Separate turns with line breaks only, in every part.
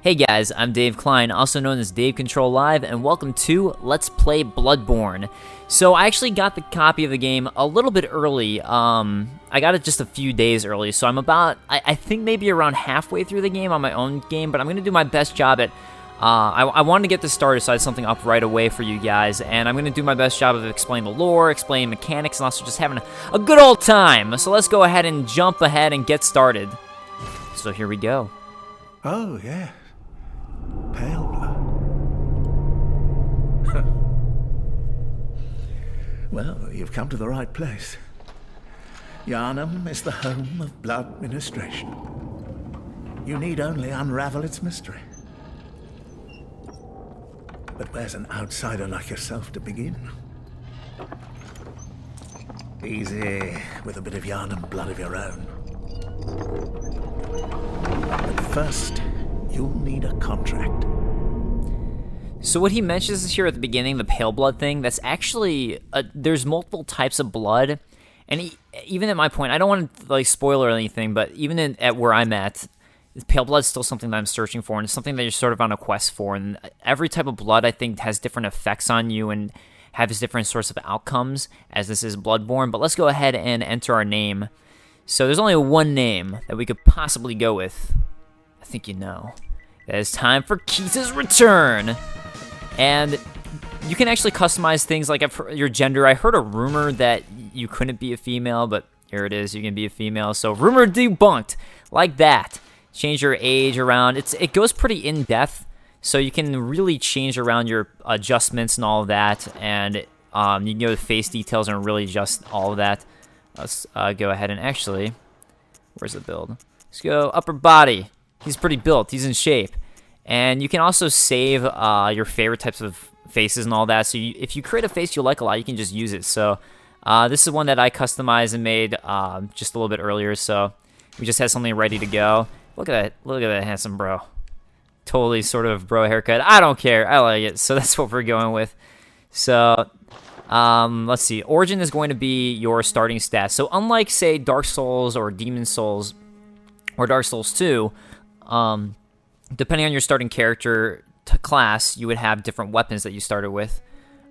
Hey guys, I'm Dave Klein, also known as Dave Control Live, and welcome to Let's Play Bloodborne. So I actually got the copy of the game a little bit early. I got it just a few days early, so I'm about, I think maybe around halfway through the game on my own game, but I'm going to do my best job at, I wanted to get this started so I had something up right away for you guys, and I'm going to do my best job of explaining the lore, explaining mechanics, and also just having a good old time. So let's go ahead and jump ahead and get started. So here we go.
Oh, yeah. Pale blood. Well, you've come to the right place. Yharnam is the home of blood ministration. You need only unravel its mystery. But where's an outsider like yourself to begin? Easy, with a bit of Yharnam blood of your own. But first, you'll need a contract.
So what he mentions here at the beginning, the pale blood thing, that's actually, there's multiple types of blood, and even at my point, I don't want to like spoil or anything, but even at where I'm at, pale blood is still something that I'm searching for, and it's something that you're sort of on a quest for, and every type of blood, I think, has different effects on you, and has different sorts of outcomes, as this is Bloodborne, but let's go ahead and enter our name. So there's only one name that we could possibly go with. I think you know. It is time for Keith's return. And you can actually customize things like your gender. I heard a rumor that you couldn't be a female, but here it is. You can be a female. So rumor debunked. Like that. Change your age around. It goes pretty in-depth, so you can really change around your adjustments and all of that. And you can go to face details and really adjust all of that. Let's go ahead and actually, where's the build? Let's go upper body. He's pretty built. He's in shape. And you can also save your favorite types of faces and all that. So if you create a face you like a lot, you can just use it. So this is one that I customized and made just a little bit earlier. So we just had something ready to go. Look at that. Look at that handsome bro. Totally sort of bro haircut. I don't care. I like it. So that's what we're going with. So let's see. Origin is going to be your starting stats. So unlike, say, Dark Souls or Demon Souls or Dark Souls 2, depending on your starting character class, you would have different weapons that you started with.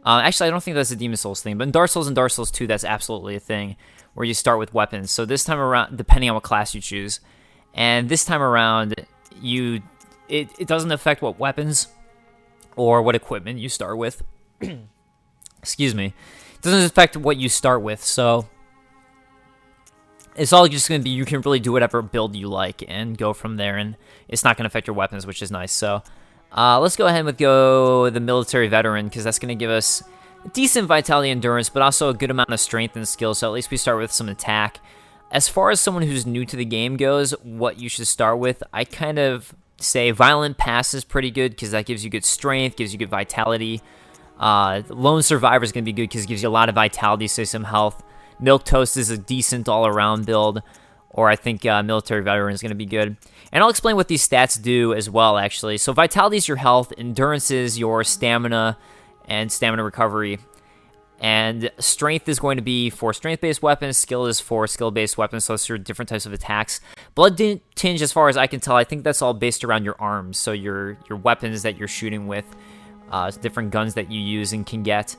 Actually, I don't think that's a Demon Souls thing, but in Dark Souls and Dark Souls 2, that's absolutely a thing, where you start with weapons. So this time around, depending on what class you choose, and this time around, it doesn't affect what weapons or what equipment you start with. Excuse me. It doesn't affect what you start with, so it's all just going to be, you can really do whatever build you like and go from there, and it's not going to affect your weapons, which is nice. So let's go ahead and go the military veteran, because that's going to give us decent vitality endurance, but also a good amount of strength and skill, so at least we start with some attack. As far as someone who's new to the game goes, what you should start with, I kind of say Violent Pass is pretty good, because that gives you good strength, gives you good vitality. Lone Survivor is going to be good, because it gives you a lot of vitality, so some health. Milk Toast is a decent all-around build, or I think Military Veteran is going to be good. And I'll explain what these stats do as well, actually. So Vitality is your health, Endurance is your stamina and stamina recovery, and Strength is going to be for strength-based weapons, Skill is for skill-based weapons, so it's your different types of attacks. Blood Tinge, as far as I can tell, I think that's all based around your arms, so your weapons that you're shooting with, different guns that you use and can get.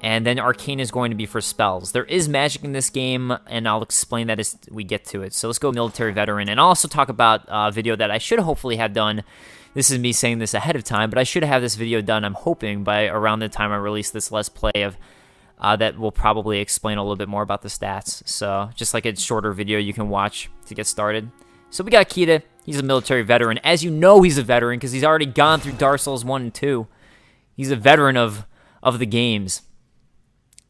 And then Arcane is going to be for spells. There is magic in this game, and I'll explain that as we get to it. So let's go Military Veteran. And I'll also talk about a video that I should hopefully have done. This is me saying this ahead of time, but I should have this video done, I'm hoping, by around the time I release this Let's Play of that will probably explain a little bit more about the stats. So just like a shorter video you can watch to get started. So we got Kita. He's a Military Veteran. As you know, he's a veteran because he's already gone through Dark Souls 1 and 2. He's a veteran of the games.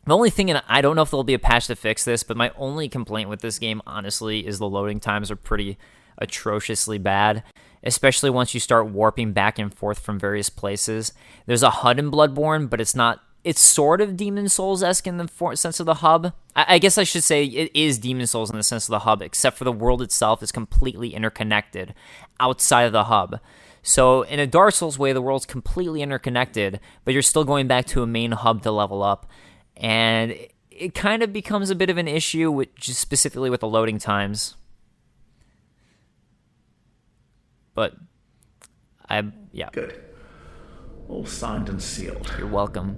The only thing, and I don't know if there'll be a patch to fix this, but my only complaint with this game, honestly, is the loading times are pretty atrociously bad, especially once you start warping back and forth from various places. There's a HUD in Bloodborne, but it's not. It's sort of Demon Souls-esque in the sense of the hub. I guess I should say it is Demon Souls in the sense of the hub, except for the world itself is completely interconnected outside of the hub. So in a Dark Souls way, the world's completely interconnected, but you're still going back to a main hub to level up. And it kind of becomes a bit of an issue, just specifically with the loading times. But Yeah.
Good. All signed and sealed.
You're welcome.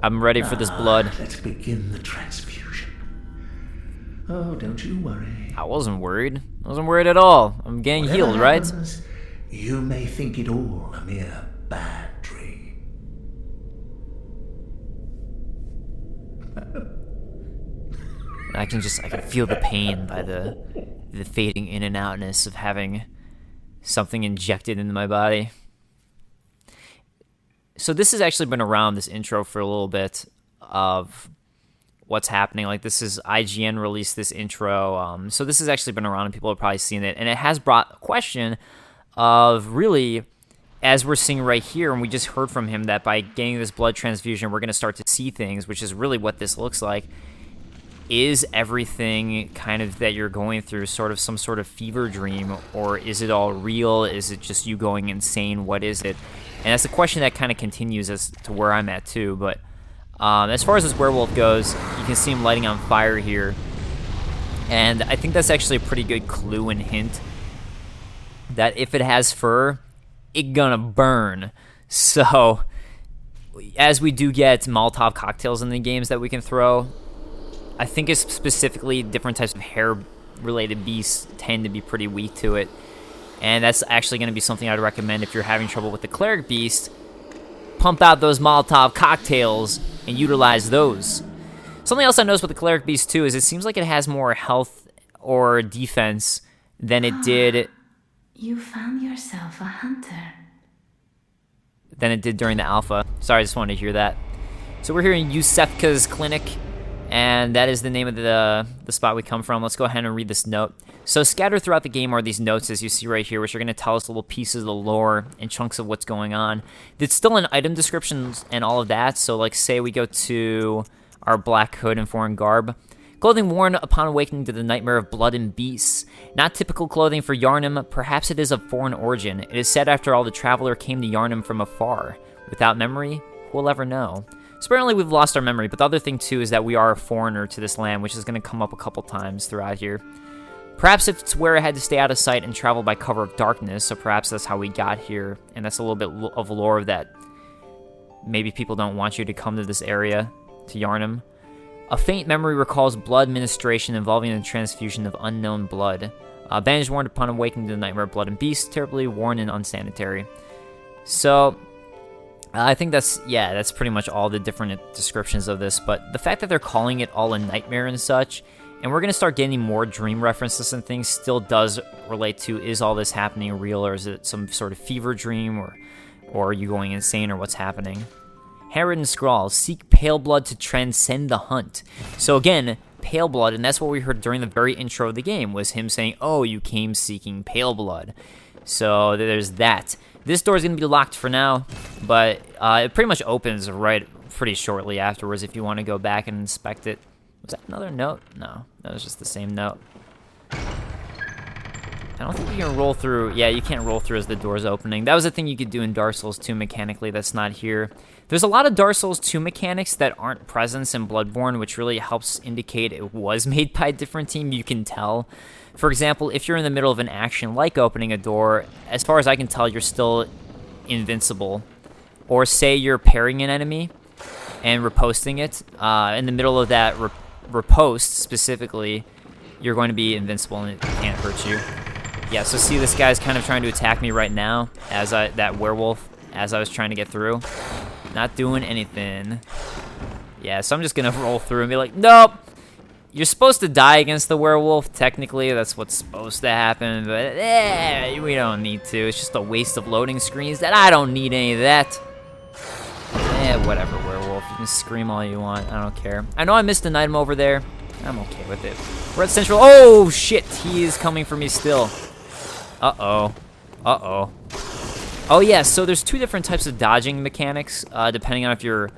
I'm ready for this blood.
Let's begin the transfusion. Oh, don't you worry.
I wasn't worried. I wasn't worried at all. I'm getting healed, right?
Happens, you may think it all a mere bad dream.
I can feel the pain by the fading in and outness of having something injected into my body. So this has actually been around, this intro, for a little bit of what's happening. Like, this is IGN released this intro. So this has actually been around and people have probably seen it. And it has brought a question of really, as we're seeing right here, and we just heard from him that by getting this blood transfusion, we're going to start to see things, which is really what this looks like. Is everything kind of that you're going through sort of some sort of fever dream, or is it all real? Is it just you going insane? What is it? And that's a question that kind of continues as to where I'm at too. But as far as this werewolf goes, you can see him lighting on fire here. And I think that's actually a pretty good clue and hint that if it has fur, it gonna burn. So as we do get Molotov cocktails in the games that we can throw, I think it's specifically different types of hair-related beasts tend to be pretty weak to it. And that's actually going to be something I'd recommend if you're having trouble with the Cleric Beast. Pump out those Molotov cocktails and utilize those. Something else I noticed with the Cleric Beast, too, is it seems like it has more health or defense than it did...
You found yourself a hunter.
Than it did during the alpha. Sorry, I just wanted to hear that. So we're here in Yusefka's clinic. And that is the name of the spot we come from. Let's go ahead and read this note. So scattered throughout the game are these notes, as you see right here, which are going to tell us little pieces of the lore and chunks of what's going on. It's still in item descriptions and all of that. So, like, say we go to our black hood and foreign garb. Clothing worn upon awakening to the nightmare of blood and beasts. Not typical clothing for Yharnam. Perhaps it is of foreign origin. It is said, after all, the traveler came to Yharnam from afar. Without memory, who will ever know? So apparently we've lost our memory, but the other thing too is that we are a foreigner to this land, which is going to come up a couple times throughout here. Perhaps it's where I had to stay out of sight and travel by cover of darkness, so perhaps that's how we got here, and that's a little bit of lore that maybe people don't want you to come to this area, to Yharnam. A faint memory recalls blood ministration involving the transfusion of unknown blood. Bandage worn upon awakening to the nightmare of blood and beasts, terribly worn and unsanitary. So... I think that's pretty much all the different descriptions of this, but the fact that they're calling it all a nightmare and such, and we're going to start getting more dream references and things, still does relate to, is all this happening real, or is it some sort of fever dream, or are you going insane, or what's happening? Handwritten scrawls, seek pale blood to transcend the hunt. So again, pale blood, and that's what we heard during the very intro of the game, was him saying, oh, you came seeking pale blood. So there's that. This door is going to be locked for now, but it pretty much opens pretty shortly afterwards if you want to go back and inspect it. Was that another note? No, that was just the same note. I don't think you can roll through. Yeah, you can't roll through as the door's opening. That was a thing you could do in Dark Souls 2 mechanically that's not here. There's a lot of Dark Souls 2 mechanics that aren't present in Bloodborne, which really helps indicate it was made by a different team. You can tell. For example, if you're in the middle of an action like opening a door, as far as I can tell, you're still invincible. Or say you're parrying an enemy and riposting it. In the middle of that riposte, specifically, you're going to be invincible and it can't hurt you. Yeah, so see, this guy's kind of trying to attack me right now, as that werewolf, as I was trying to get through. Not doing anything. Yeah, so I'm just going to roll through and be like, nope! You're supposed to die against the werewolf, technically. That's what's supposed to happen, but we don't need to. It's just a waste of loading screens that I don't need any of that. Whatever, werewolf. You can scream all you want. I don't care. I know I missed an item over there. I'm okay with it. We're at Central. Oh, shit. He is coming for me still. Uh-oh. Uh-oh. Oh, yeah. So there's two different types of dodging mechanics, depending on if you're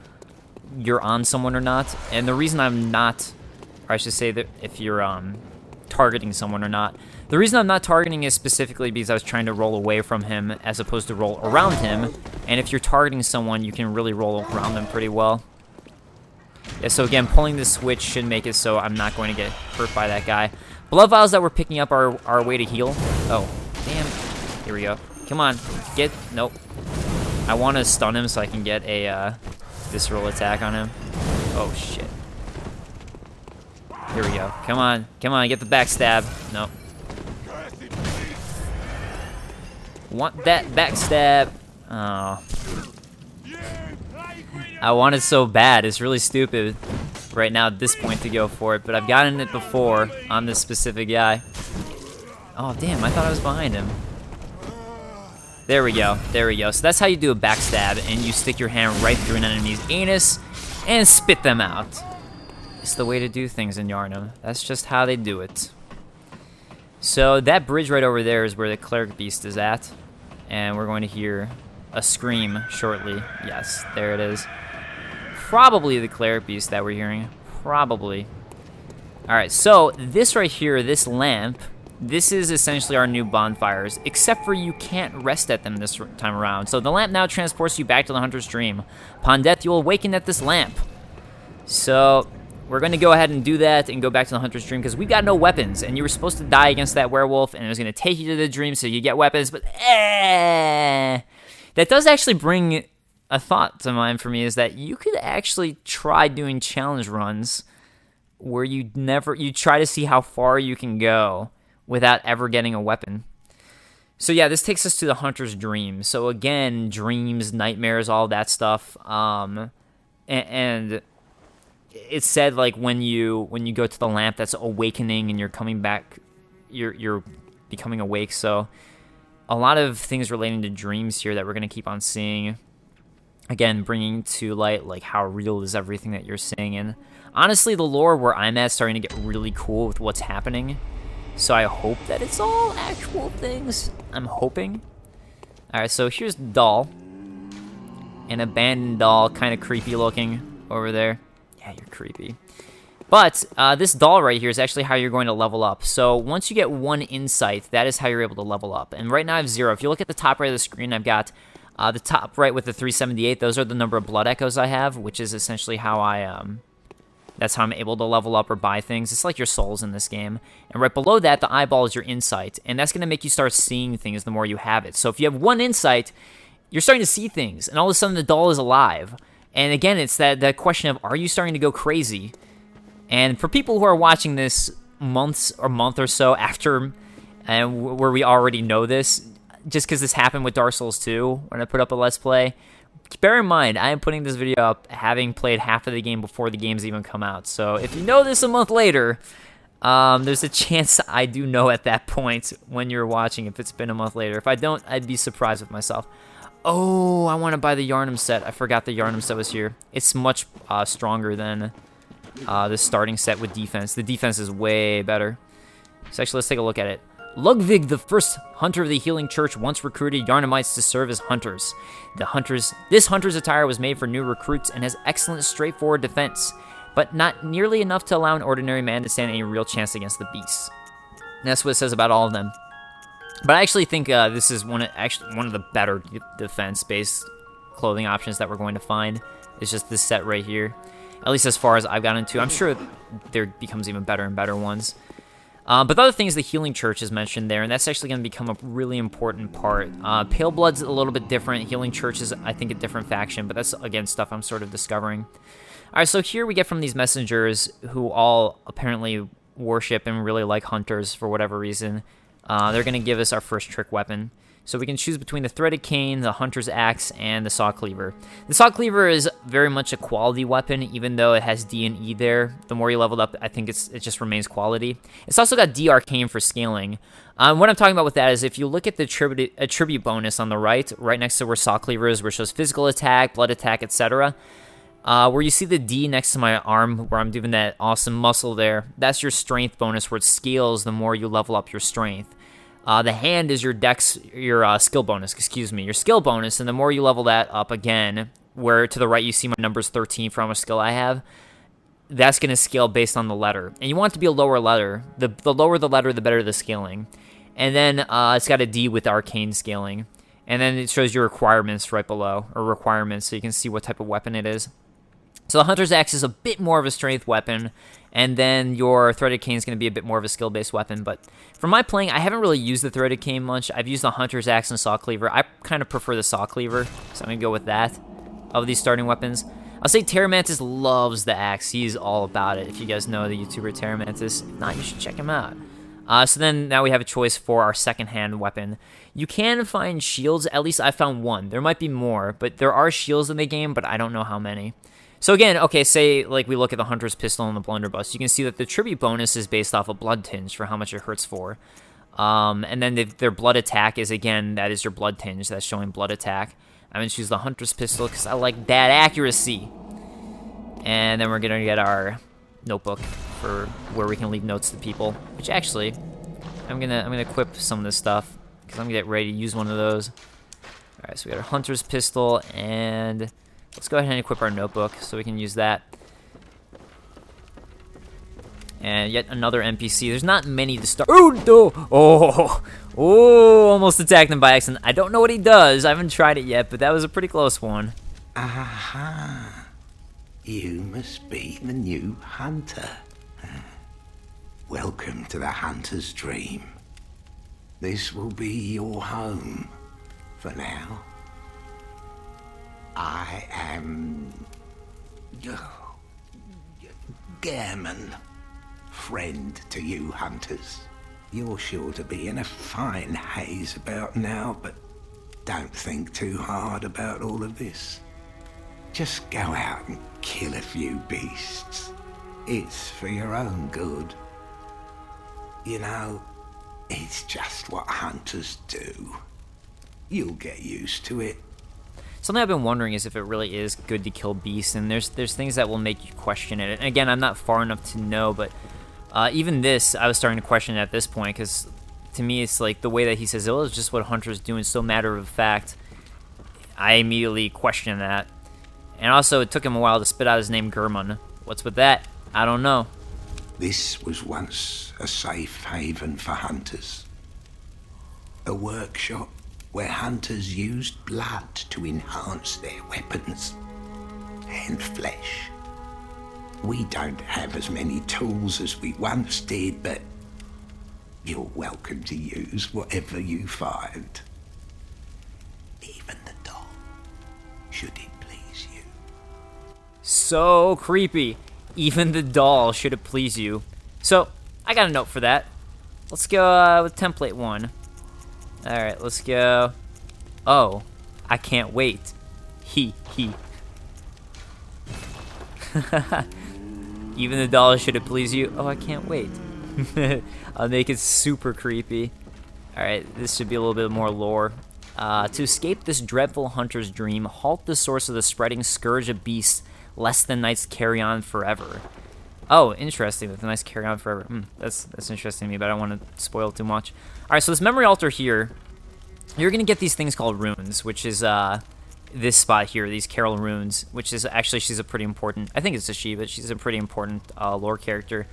on someone or not. And the reason I'm not... or I should say that if you're targeting someone or not. The reason I'm not targeting is specifically because I was trying to roll away from him as opposed to roll around him. And if you're targeting someone, you can really roll around them pretty well. Yeah, so again, pulling this switch should make it so I'm not going to get hurt by that guy. Blood vials that we're picking up are our way to heal. Oh, damn. Here we go. Come on. Get... Nope. I want to stun him so I can get a visceral attack on him. Oh, shit. Here we go. Come on. Come on, get the backstab. Nope. Want that backstab. Oh. I want it so bad. It's really stupid right now at this point to go for it, but I've gotten it before on this specific guy. Oh, damn. I thought I was behind him. There we go. There we go. So that's how you do a backstab, and you stick your hand right through an enemy's anus and spit them out. It's the way to do things in Yharnam. That's just how they do it. So that bridge right over there is where the Cleric Beast is at, and we're going to hear a scream shortly. Yes, there it is. Probably the Cleric Beast that we're hearing. Probably. Alright, so this right here, this lamp, this is essentially our new bonfires, except for you can't rest at them this time around. So the lamp now transports you back to the Hunter's Dream. Upon death, you'll awaken at this lamp. So we're going to go ahead and do that and go back to the Hunter's Dream because we got no weapons, and you were supposed to die against that werewolf, and it was going to take you to the dream so you get weapons, but that does actually bring a thought to mind for me, is that you could actually try doing challenge runs where you try to see how far you can go without ever getting a weapon. So yeah, this takes us to the Hunter's Dream. So again, dreams, nightmares, all that stuff. And it's said like when you go to the lamp, that's awakening and you're coming back, you're becoming awake. So a lot of things relating to dreams here that we're going to keep on seeing. Again, bringing to light like how real is everything that you're seeing. And honestly, the lore where I'm at is starting to get really cool with what's happening. So I hope that it's all actual things. I'm hoping. Alright, so here's the doll. An abandoned doll, kind of creepy looking over there. Yeah, you're creepy. But this doll right here is actually how you're going to level up. So once you get 1 insight, that is how you're able to level up. And right now I have 0. If you look at the top right of the screen, I've got the top right with the 378. Those are the number of blood echoes I have, which is essentially how that's how I'm able to level up or buy things. It's like your souls in this game. And right below that, the eyeball is your insight. And that's going to make you start seeing things the more you have it. So if you have 1 insight, you're starting to see things. And all of a sudden, the doll is alive. And again, it's that question of, are you starting to go crazy? And for people who are watching this month or so after, and where we already know this, just because this happened with Dark Souls 2 when I put up a Let's Play, bear in mind, I am putting this video up having played half of the game before the game's even come out. So if you know this a month later, there's a chance I do know at that point when you're watching if it's been a month later. If I don't, I'd be surprised with myself. Oh, I want to buy the Yharnam set. I forgot the Yharnam set was here. It's much stronger than the starting set with defense. The defense is way better. So actually, let's take a look at it. Ludwig, the first hunter of the Healing Church, once recruited Yharnamites to serve as hunters. This hunter's attire was made for new recruits and has excellent straightforward defense, but not nearly enough to allow an ordinary man to stand any real chance against the beasts. And that's what it says about all of them. But I actually think this is one of the better defense-based clothing options that we're going to find. It's just this set right here. At least as far as I've gotten to. I'm sure there becomes even better and better ones. But the other thing is the Healing Church is mentioned there, and that's actually going to become a really important part. Pale Blood's a little bit different. Healing Church is, I think, a different faction, but that's, again, stuff I'm sort of discovering. Alright, so here we get from these messengers who all apparently worship and really like hunters for whatever reason. They're going to give us our first trick weapon. So we can choose between the Threaded Cane, the Hunter's Axe, and the Saw Cleaver. The Saw Cleaver is very much a quality weapon, even though it has D and E there. The more you leveled up, I think it just remains quality. It's also got D Arcane for scaling. What I'm talking about with that is if you look at the attribute bonus on the right next to where Saw Cleaver is, where it shows physical attack, blood attack, etc., where you see the D next to my arm, where I'm doing that awesome muscle there, that's your strength bonus, where it scales the more you level up your strength. The hand is your skill bonus, your skill bonus, and the more you level that up again, where to the right you see my number's 13 for how much skill I have, that's going to scale based on the letter. And you want it to be a lower letter. The lower the letter, the better the scaling. And then it's got a D with arcane scaling. And then it shows your requirements right below, or requirements, so you can see what type of weapon it is. So the Hunter's Axe is a bit more of a strength weapon, and then your Threaded Cane is going to be a bit more of a skill-based weapon. But for my playing, I haven't really used the Threaded Cane much. I've used the Hunter's Axe and Saw Cleaver. I kind of prefer the Saw Cleaver, so I'm going to go with that of these starting weapons. I'll say Terramantis loves the axe. He's all about it. If you guys know the YouTuber Terramantis, if not, you should check him out. So then now we have a choice for our second-hand weapon. You can find shields. At least I found one. There might be more, but there are shields in the game, but I don't know how many. So again, okay, say like we look at the Hunter's Pistol and the Blunderbuss, you can see that the tribute bonus is based off of Blood Tinge for how much it hurts for. And then their blood attack is, again, that is your Blood Tinge. That's showing blood attack. I'm going to choose the Hunter's Pistol because I like that accuracy. And then we're going to get our notebook for where we can leave notes to people. Which actually, I'm gonna equip some of this stuff because I'm going to get ready to use one of those. Alright, so we got our Hunter's Pistol, and let's go ahead and equip our notebook so we can use that. And yet another NPC. There's not many to start. Oh, no! Oh, almost attacked him by accident. I don't know what he does. I haven't tried it yet, but that was a pretty close one.
Aha! You must be the new hunter. Welcome to the hunter's dream. This will be your home for now. I am Gehrman, friend to you hunters. You're sure to be in a fine haze about now, but don't think too hard about all of this. Just go out and kill a few beasts. It's for your own good. You know, it's just what hunters do. You'll get used to it.
Something I've been wondering is if it really is good to kill beasts, and there's things that will make you question it. And again, I'm not far enough to know, but even this, I was starting to question it at this point, because to me, it's like the way that he says, oh, it's just what hunters do, and so matter of fact, I immediately question that. And also, it took him a while to spit out his name, Gurman. What's with that? I don't know.
This was once a safe haven for hunters. A workshop where hunters used blood to enhance their weapons and flesh. We don't have as many tools as we once did, but you're welcome to use whatever you find. Even the doll, should it please you.
So creepy. Even the doll, should it please you. So, I got a note for that. Let's go with template 1. Alright, let's go. Oh, I can't wait. He. Even the doll, should it please you. Oh, I can't wait. I'll make it super creepy. Alright, this should be a little bit more lore. To escape this dreadful hunter's dream, halt the source of the spreading scourge of beasts, lest the nights carry on forever. Oh, interesting, that the nights carry on forever. That's interesting to me, but I don't want to spoil too much. Alright, so this memory altar here, you're going to get these things called runes, which is this spot here, these Carol runes, which is actually, she's a pretty important, I think it's a she, but she's a pretty important lore character.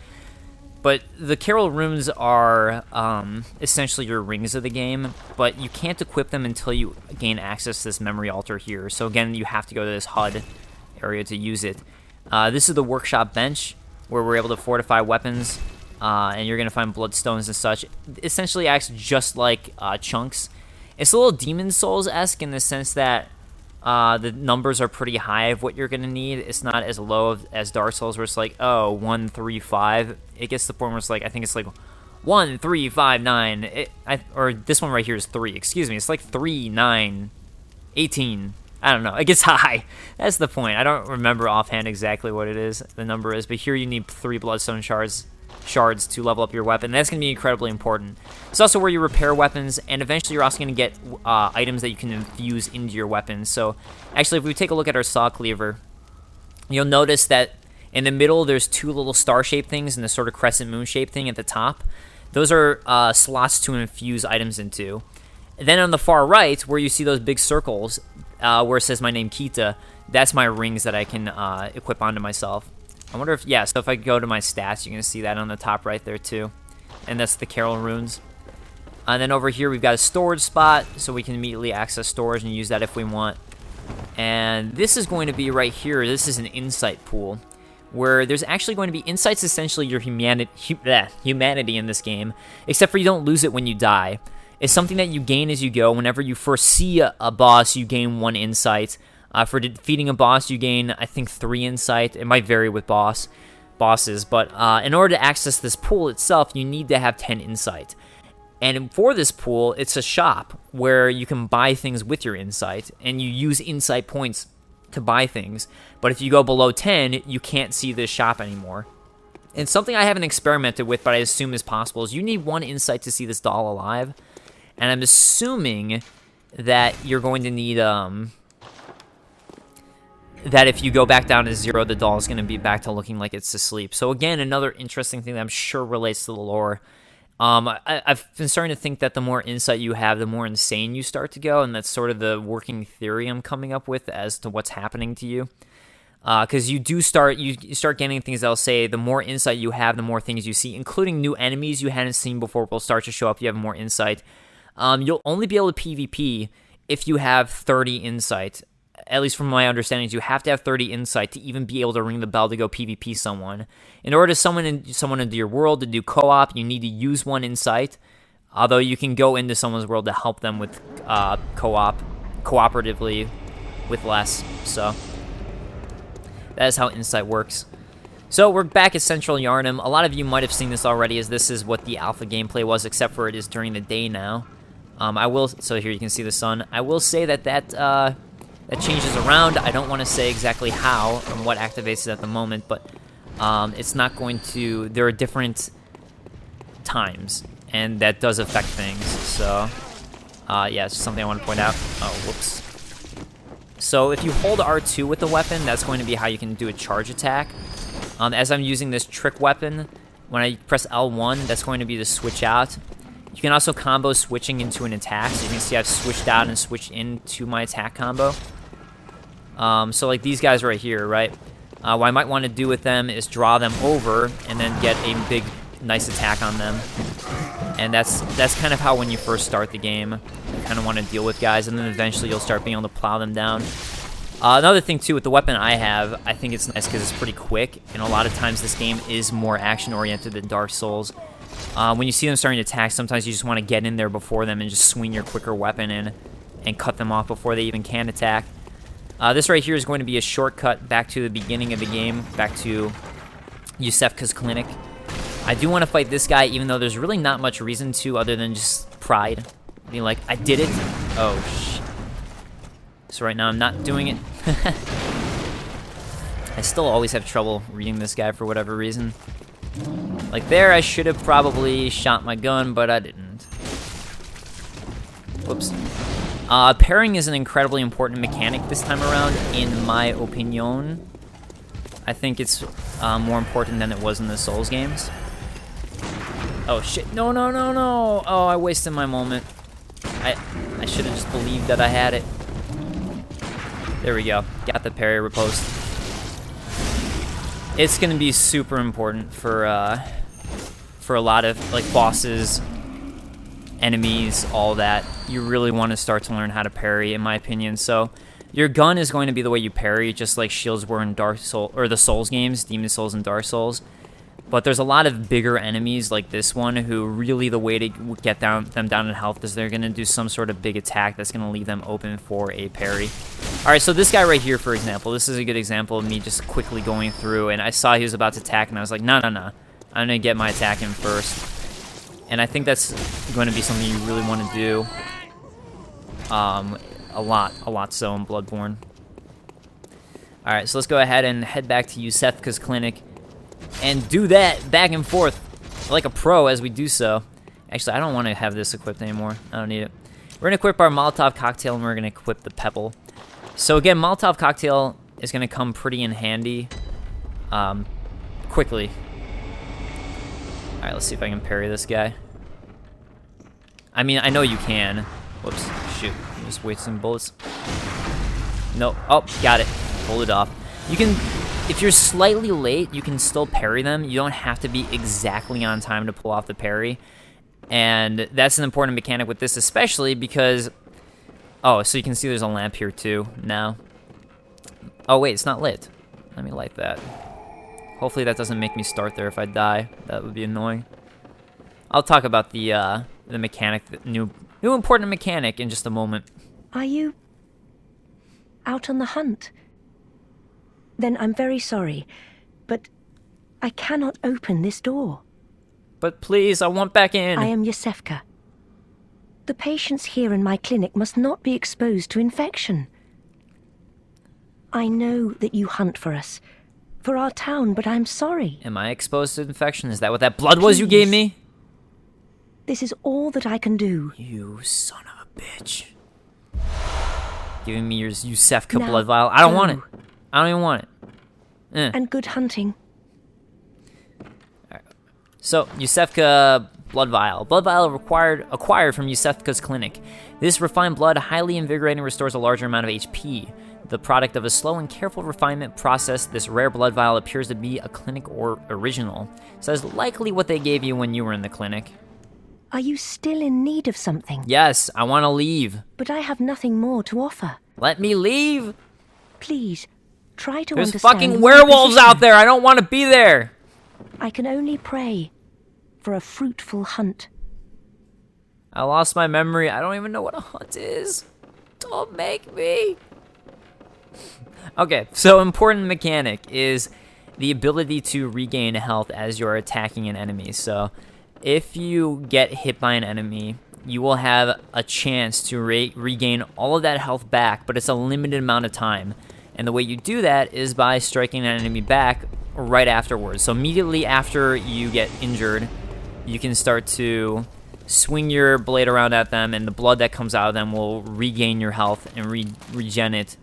But the Carol runes are essentially your rings of the game, but you can't equip them until you gain access to this memory altar here. So again, you have to go to this HUD area to use it. This is the workshop bench, where we're able to fortify weapons, and you're going to find bloodstones and such. It essentially acts just like chunks. It's a little Demon Souls-esque in the sense that the numbers are pretty high of what you're going to need. It's not as low as Dark Souls, where it's like, oh, 1, 3, 5. It gets to the point where it's like, I think it's like 1, 3, 5, 9. Or this one right here is 3. Excuse me. It's like 3, 9, 18. I don't know. It gets high. That's the point. I don't remember offhand exactly what it is, the number is, but here you need 3 bloodstone shards to level up your weapon. That's going to be incredibly important. It's also where you repair weapons, and eventually you're also going to get items that you can infuse into your weapons. So actually, if we take a look at our saw cleaver, you'll notice that in the middle there's 2 little star-shaped things and the sort of crescent moon-shaped thing at the top. Those are slots to infuse items into. And then on the far right, where you see those big circles, where it says my name Kita, that's my rings that I can equip onto myself. I wonder if, yeah, so if I go to my stats, you're going to see that on the top right there too. And that's the Carol runes. And then over here we've got a storage spot, so we can immediately access storage and use that if we want. And this is going to be right here. This is an insight pool, where there's actually going to be insights, essentially your humanity in this game, except for you don't lose it when you die. It's something that you gain as you go. Whenever you first see a boss, you gain 1 insight. For defeating a boss, you gain, I think, 3 insight. It might vary with bosses, but in order to access this pool itself, you need to have 10 insight. And for this pool, it's a shop where you can buy things with your insight, and you use insight points to buy things. But if you go below 10, you can't see this shop anymore. And something I haven't experimented with, but I assume is possible, is you need 1 insight to see this doll alive. And I'm assuming that you're going to need, that if you go back down to 0, the doll is going to be back to looking like it's asleep. So again, another interesting thing that I'm sure relates to the lore. I've been starting to think that the more insight you have, the more insane you start to go, and that's sort of the working theory I'm coming up with as to what's happening to you. Because you start getting things that'll say the more insight you have, the more things you see, including new enemies you hadn't seen before will start to show up. You have more insight. You'll only be able to PvP if you have 30 insight. At least from my understandings, you have to have 30 insight to even be able to ring the bell to go PvP someone. In order to summon someone into your world to do co-op, you need to use 1 insight. Although you can go into someone's world to help them with cooperatively with less. So that is how insight works. So we're back at Central Yharnam. A lot of you might have seen this already, as this is what the alpha gameplay was, except for it is during the day now. So here you can see the sun. I will say that changes around. I don't want to say exactly how and what activates it at the moment, but it's not going to... There are different times, and that does affect things. So, yeah, it's something I want to point out. Oh, whoops. So if you hold R2 with the weapon, that's going to be how you can do a charge attack. As I'm using this trick weapon, when I press L1, that's going to be the switch out. You can also combo switching into an attack. So you can see I've switched out and switched into my attack combo. So like these guys right here, right? What I might want to do with them is draw them over and then get a big, nice attack on them. And that's kind of how when you first start the game, you kind of want to deal with guys, and then eventually you'll start being able to plow them down. Another thing too, with the weapon I have, I think it's nice because it's pretty quick, and a lot of times this game is more action-oriented than Dark Souls. When you see them starting to attack, sometimes you just want to get in there before them and just swing your quicker weapon in and cut them off before they even can attack. This right here is going to be a shortcut back to the beginning of the game, back to Yusefka's clinic. I do want to fight this guy, even though there's really not much reason to other than just pride. Being like, I did it. Oh, shit. So right now I'm not doing it. I still always have trouble reading this guy for whatever reason. Like there, I should have probably shot my gun, but I didn't. Whoops. Parrying is an incredibly important mechanic this time around, in my opinion. I think it's more important than it was in the Souls games. Oh shit, no, no, no, no! Oh, I wasted my moment. I should have just believed that I had it. There we go, got the parry riposte. It's gonna be super important for a lot of like bosses, enemies, all that. You really want to start to learn how to parry, in my opinion. So your gun is going to be the way you parry, just like shields were in Dark Souls or the Souls games, Demon Souls and Dark Souls. But there's a lot of bigger enemies like this one who really the way to get them down in health is they're going to do some sort of big attack that's going to leave them open for a parry. Alright, so this guy right here, for example, this is a good example of me just quickly going through, and I saw he was about to attack, and I was like, no, no, no. I'm going to get my attack in first. And I think that's going to be something you really want to do. A lot so in Bloodborne. Alright, so let's go ahead and head back to Yusefka's clinic and do that back and forth like a pro as we do so. Actually, I don't want to have this equipped anymore. I don't need it. We're going to equip our Molotov cocktail, and we're going to equip the Pebble. So again, Molotov cocktail is going to come pretty in handy quickly. Alright, let's see if I can parry this guy. I mean, I know you can. Whoops, shoot. Just waste some bullets. No, oh, got it. Pulled it off. You can, if you're slightly late, you can still parry them. You don't have to be exactly on time to pull off the parry. And that's an important mechanic with this, especially because... Oh, so you can see there's a lamp here too now. Oh wait, it's not lit. Let me light that. Hopefully that doesn't make me start there if I die. That would be annoying. I'll talk about the mechanic, the new important mechanic in just a moment.
Are you out on the hunt? Then I'm very sorry, but I cannot open this door.
But please, I want back in.
I am Yosefka. The patients here in my clinic must not be exposed to infection. I know that you hunt for us, for our town, but I'm sorry.
Am I exposed to infection? Is that what that blood was you gave me?
This is all that I can do.
You son of a bitch. Giving me your Yusefka
Now,
blood vial. I don't want it.
go.
I don't even want it.
And good hunting.
So, Yusefka blood vial. Blood vial acquired from Yusefka's clinic. This refined blood highly invigorating restores a larger amount of HP. The product of a slow and careful refinement process, this rare blood vial appears to be a clinic or original. Says likely what they gave you when you were in the clinic.
Are you still in need of something?
Yes, I want to leave.
But I have nothing more to offer.
Let me leave.
Please, try to
There's
understand
fucking
my
werewolves
position.
out there. I don't want to be there.
I can only pray for a fruitful hunt.
I lost my memory. I don't even know what a hunt is. Don't make me. Okay, so important mechanic is the ability to regain health as you're attacking an enemy. So if you get hit by an enemy, you will have a chance to regain all of that health back, but it's a limited amount of time. And the way you do that is by striking an enemy back right afterwards. So immediately after you get injured, you can start to swing your blade around at them, and the blood that comes out of them will regain your health and regen it.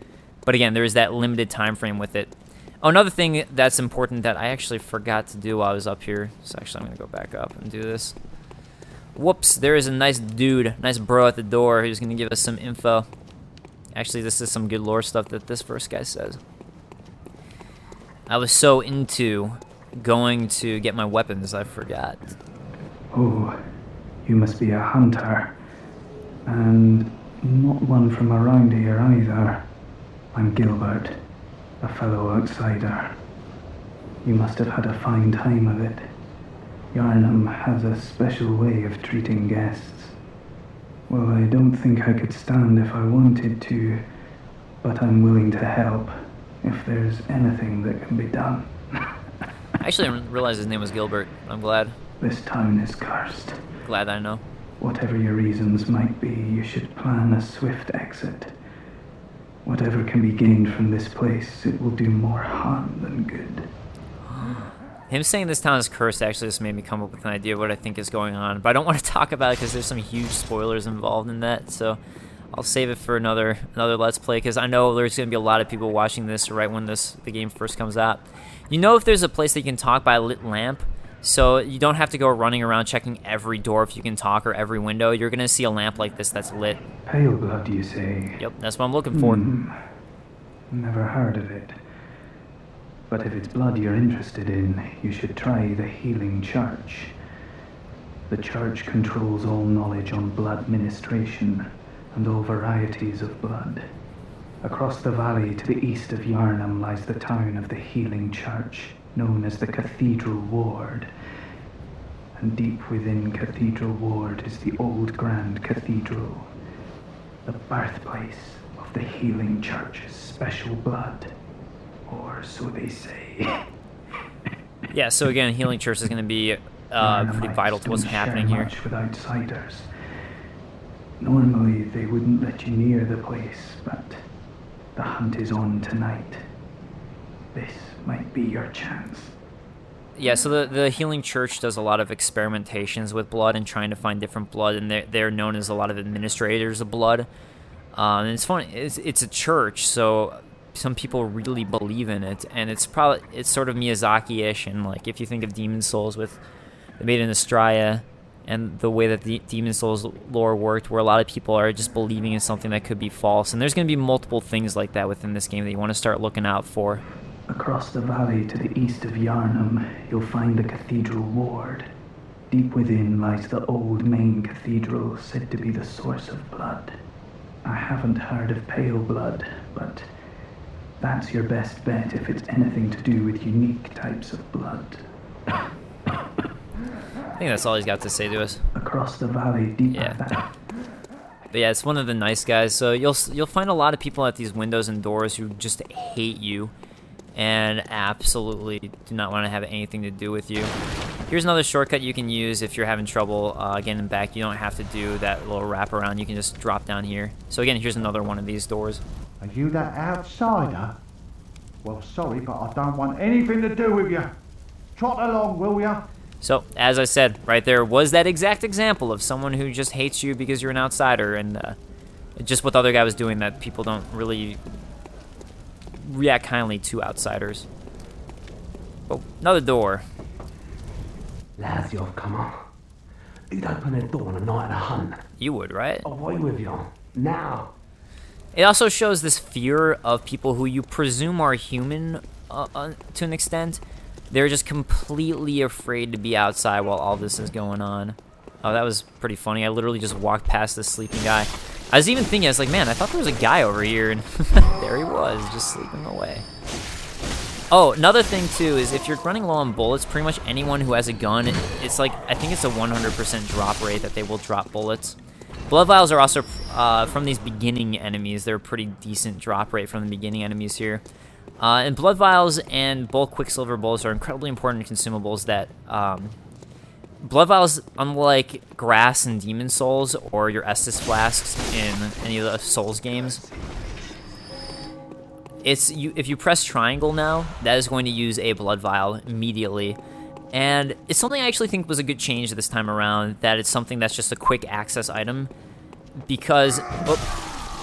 But again, there is that limited time frame with it. Oh, another thing that's important that I actually forgot to do while I was up here. So actually, I'm going to go back up and do this. Whoops, there is a nice dude, nice bro at the door who's going to give us some info. Actually, this is some good lore stuff that this first guy says. I was so into going to get my weapons, I forgot.
Oh, you must be a hunter. And not one from around here either. I'm Gilbert, a fellow outsider. You must have had a fine time of it. Yharnam has a special way of treating guests. Well, I don't think I could stand if I wanted to, but I'm willing to help if there's anything that can be done.
Actually, I didn't realize his name was Gilbert. I'm glad.
This town is cursed.
Glad I know.
Whatever your reasons might be, you should plan a swift exit. Whatever can be gained from this place, it will do more harm than good.
Him saying this town is cursed actually just made me come up with an idea of what I think is going on. But I don't want to talk about it because there's some huge spoilers involved in that. So I'll save it for another Let's Play, because I know there's going to be a lot of people watching this right when the game first comes out. You know, if there's a place that you can talk by a lit lamp, so you don't have to go running around checking every door if you can talk, or every window. You're going to see a lamp like this that's lit.
Pale blood, you say?
Yep, that's what I'm looking for.
Never heard of it. But if it's blood you're interested in, you should try the Healing Church. The church controls all knowledge on blood ministration and all varieties of blood. Across the valley to the east of Yharnam lies the town of the Healing Church, known as the Cathedral Ward. And deep within Cathedral Ward is the old Grand Cathedral, the birthplace of the Healing Church's special blood. Or so they say.
Yeah, so again, Healing Church is going to be pretty vital to what's happening here.
Much with outsiders. Normally, they wouldn't let you near the place, but the hunt is on tonight. This might be your chance.
Yeah, so the Healing Church does a lot of experimentations with blood and trying to find different blood, and they're known as a lot of administrators of blood. And it's funny, it's a church, so some people really believe in it, and it's sort of Miyazaki-ish, and like if you think of Demon Souls with the Maiden Estrella and the way that the Demon Souls lore worked, where a lot of people are just believing in something that could be false, and there's going to be multiple things like that within this game that you want to start looking out for.
Across the valley to the east of Yharnam, you'll find the Cathedral Ward. Deep within lies the old main cathedral, said to be the source of blood. I haven't heard of pale blood, but That's your best bet if it's anything to do with unique types of blood.
I think that's all he's got to say to us.
Across the valley, deep
Yeah.
at that.
But yeah, it's one of the nice guys. So you'll find a lot of people at these windows and doors who just hate you and absolutely do not want to have anything to do with you. Here's another shortcut you can use if you're having trouble getting back. You don't have to do that little wraparound. You can just drop down here. So again, here's another one of these doors.
Are you that outsider? Well, sorry, but I don't want anything to do with you. Trot along, will ya?
So, as I said, right there was that exact example of someone who just hates you because you're an outsider, and just what the other guy was doing that people don't really react kindly to outsiders. Oh, another door.
Lads, you've come on. You'd open a door on a night of a hunt.
You would, right?
Away with you. Now.
It also shows this fear of people who you presume are human to an extent. They're just completely afraid to be outside while all this is going on. Oh, that was pretty funny. I literally just walked past this sleeping guy. I was even thinking, I was like, man, I thought there was a guy over here, and there he was, just sleeping away. Oh, another thing, too, is if you're running low on bullets, pretty much anyone who has a gun, it's like, I think it's a 100% drop rate that they will drop bullets. Blood vials are also, from these beginning enemies, they're a pretty decent drop rate from the beginning enemies here. And blood vials and bulk quicksilver bullets are incredibly important consumables that, blood vials, unlike grass and demon souls or your Estus flasks in any of the souls games, if you press triangle now, that is going to use a blood vial immediately. And it's something I actually think was a good change this time around, that it's something that's just a quick access item, because,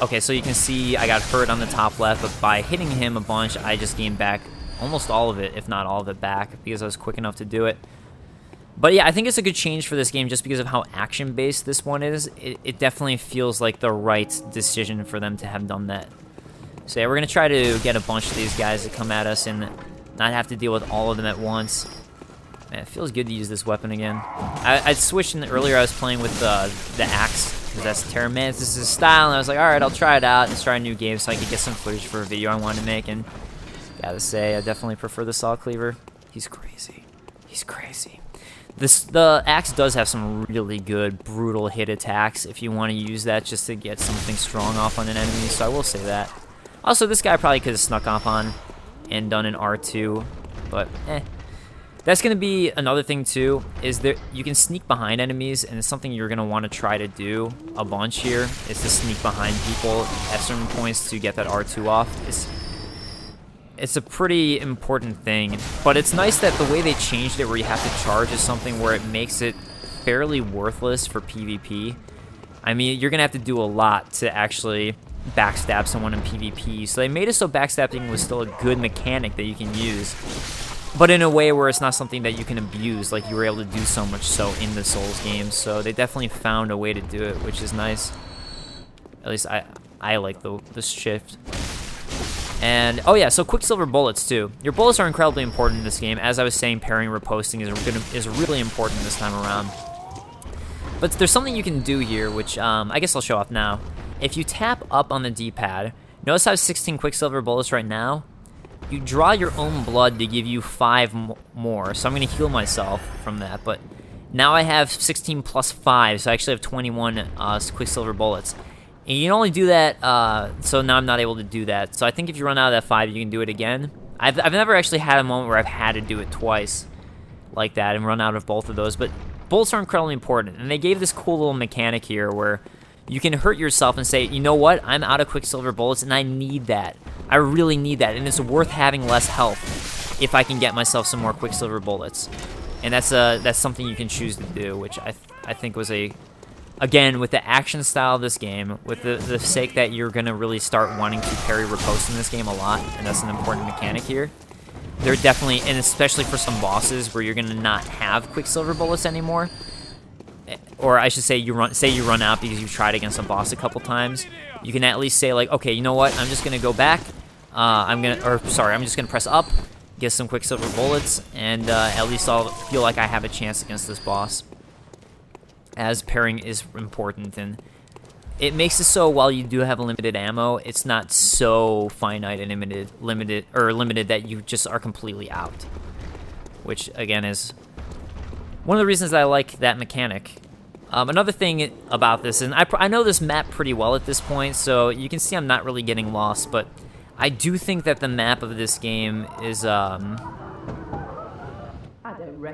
okay, so you can see I got hurt on the top left, but by hitting him a bunch, I just gained back almost all of it, if not all of it back, because I was quick enough to do it. But yeah, I think it's a good change for this game just because of how action-based this one is. It definitely feels like the right decision for them to have done that. So yeah, we're going to try to get a bunch of these guys to come at us and not have to deal with all of them at once. Man, it feels good to use this weapon again. I switched earlier, I was playing with the axe, because that's Terra Mantis' style, and I was like, alright, I'll try it out and start a new game so I could get some footage for a video I wanted to make, and gotta say, I definitely prefer the Saw Cleaver. He's crazy. He's crazy. The axe does have some really good, brutal hit attacks if you want to use that just to get something strong off on an enemy, so I will say that. Also, this guy probably could have snuck up on and done an R2, but That's going to be another thing, too, is that you can sneak behind enemies, and it's something you're going to want to try to do a bunch here, is to sneak behind people at certain points to get that R2 off. It's a pretty important thing, but it's nice that the way they changed it where you have to charge is something where it makes it fairly worthless for PvP. I mean, you're going to have to do a lot to actually backstab someone in PvP, so they made it so backstabbing was still a good mechanic that you can use, but in a way where it's not something that you can abuse, like you were able to do so much so in the Souls games. So they definitely found a way to do it, which is nice. At least I like this shift. And, oh yeah, so Quicksilver bullets too. Your bullets are incredibly important in this game. As I was saying, parrying riposting is really important this time around. But there's something you can do here, which I guess I'll show off now. If you tap up on the D-pad, notice I have 16 Quicksilver bullets right now. You draw your own blood to give you 5 more, so I'm going to heal myself from that, but now I have 16 plus 5, so I actually have 21 Quicksilver bullets. And you can only do that, so now I'm not able to do that. So I think if you run out of that 5, you can do it again. I've never actually had a moment where I've had to do it twice like that and run out of both of those, but bullets are incredibly important, and they gave this cool little mechanic here where you can hurt yourself and say, you know what, I'm out of Quicksilver bullets and I need that. I really need that, and it's worth having less health if I can get myself some more Quicksilver bullets. And that's something you can choose to do, which I think was again, with the action style of this game, with the sake that you're going to really start wanting to parry riposte in this game a lot, and that's an important mechanic here. They're definitely, and especially for some bosses where you're going to not have Quicksilver bullets anymore, or I should say you run out because you tried against a boss a couple times, you can at least say like, okay, you know what, I'm just gonna go back, I'm just gonna press up, get some Quicksilver bullets, and at least I'll feel like I have a chance against this boss, as parrying is important, and it makes it so while you do have limited ammo, it's not so finite and limited that you just are completely out. Which again is one of the reasons that I like that mechanic. Another thing about this, and I know this map pretty well at this point, so you can see I'm not really getting lost, but I do think that the map of this game is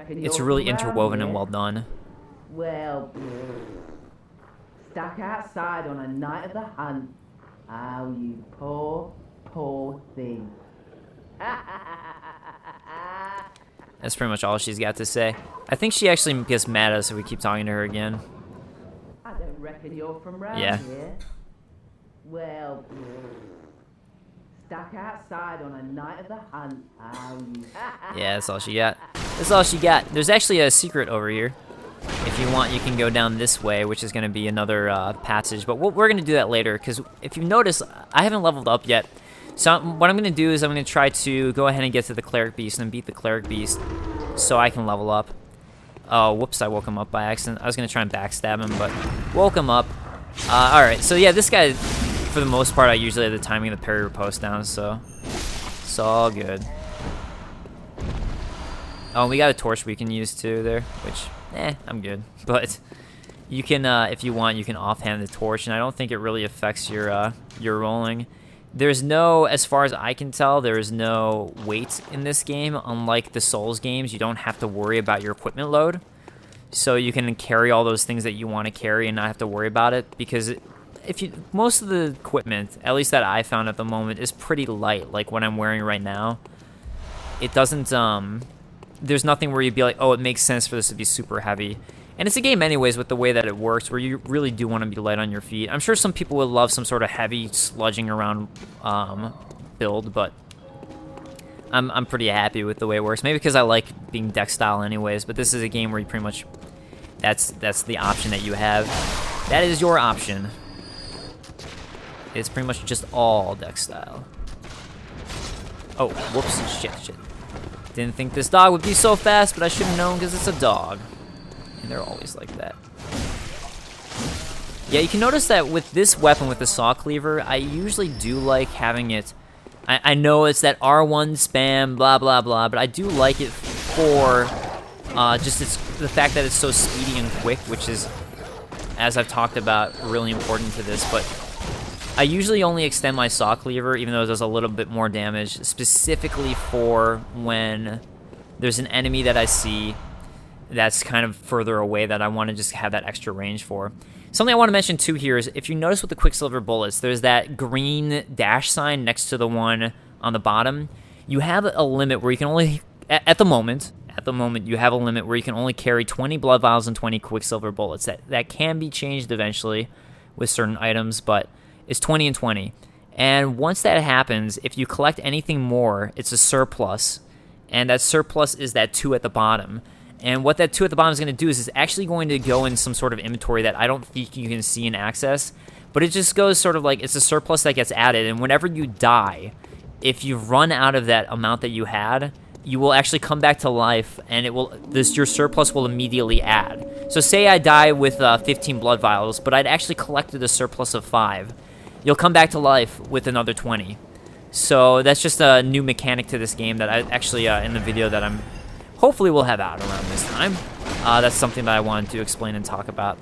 it's really interwoven and well done.
Well, stuck outside on a night of the hunt. Oh, you poor, poor thing.
That's pretty much all she's got to say. I think she actually gets mad at us if we keep talking to her again.
I don't reckon you're from round here. Well, stuck outside on a night of the hunt. Oh, you...
Yeah, that's all she got. That's all she got. There's actually a secret over here. If you want, you can go down this way, which is going to be another passage. But we're going to do that later, because if you notice, I haven't leveled up yet. So what I'm going to do is I'm going to try to go ahead and get to the Cleric Beast and beat the Cleric Beast so I can level up. Oh, whoops, I woke him up by accident. I was going to try and backstab him, but woke him up. Alright, so yeah, this guy, for the most part, I usually have the timing of the parry riposte down, so it's all good. Oh, we got a torch we can use too there, which, I'm good. But you can, if you want, you can offhand the torch, and I don't think it really affects your rolling. There's no, as far as I can tell, there is no weight in this game. Unlike the Souls games, you don't have to worry about your equipment load. So you can carry all those things that you want to carry and not have to worry about it. Because most of the equipment, at least that I found at the moment, is pretty light. Like what I'm wearing right now. It doesn't, there's nothing where you'd be like, oh, it makes sense for this to be super heavy. And it's a game anyways with the way that it works where you really do want to be light on your feet. I'm sure some people would love some sort of heavy sludging around build, but I'm pretty happy with the way it works. Maybe because I like being deck style anyways, but this is a game where you pretty much, that's the option that you have. That is your option. It's pretty much just all deck style. Oh, whoops, shit. Didn't think this dog would be so fast, but I should have known because it's a dog. And they're always like that. Yeah, you can notice that with this weapon, with the saw cleaver, I usually do like having it. I know it's that R1 spam, blah, blah, blah, but I do like it for just the fact that it's so speedy and quick, which is, as I've talked about, really important to this. But I usually only extend my saw cleaver, even though it does a little bit more damage, specifically for when there's an enemy that I see that's kind of further away that I want to just have that extra range for. Something I want to mention too here is if you notice with the Quicksilver bullets, there's that green dash sign next to the one on the bottom. You have a limit where you can only, at the moment, you have a limit where you can only carry 20 blood vials and 20 Quicksilver bullets. That can be changed eventually with certain items, but it's 20 and 20. And once that happens, if you collect anything more, it's a surplus. And that surplus is that 2 at the bottom. And what that 2 at the bottom is going to do is it's actually going to go in some sort of inventory that I don't think you can see and access. But it just goes sort of like it's a surplus that gets added. And whenever you die, if you run out of that amount that you had, you will actually come back to life, and your surplus will immediately add. So say I die with 15 blood vials, but I'd actually collected a surplus of 5. You'll come back to life with another 20. So that's just a new mechanic to this game that I actually, in the video that I'm hopefully we'll have out around this time. That's something that I wanted to explain and talk about.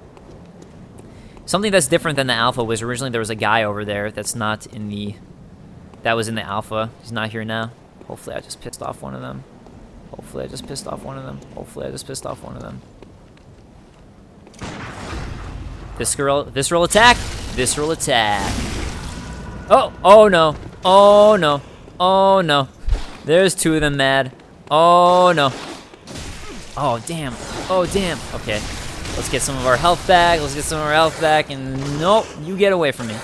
Something that's different than the alpha was originally there was a guy over there that was in the alpha. He's not here now. Hopefully I just pissed off one of them. Visceral attack. Oh no. There's 2 of them mad. Oh no. Oh damn. Okay. Let's get some of our health back. And nope, you get away from me.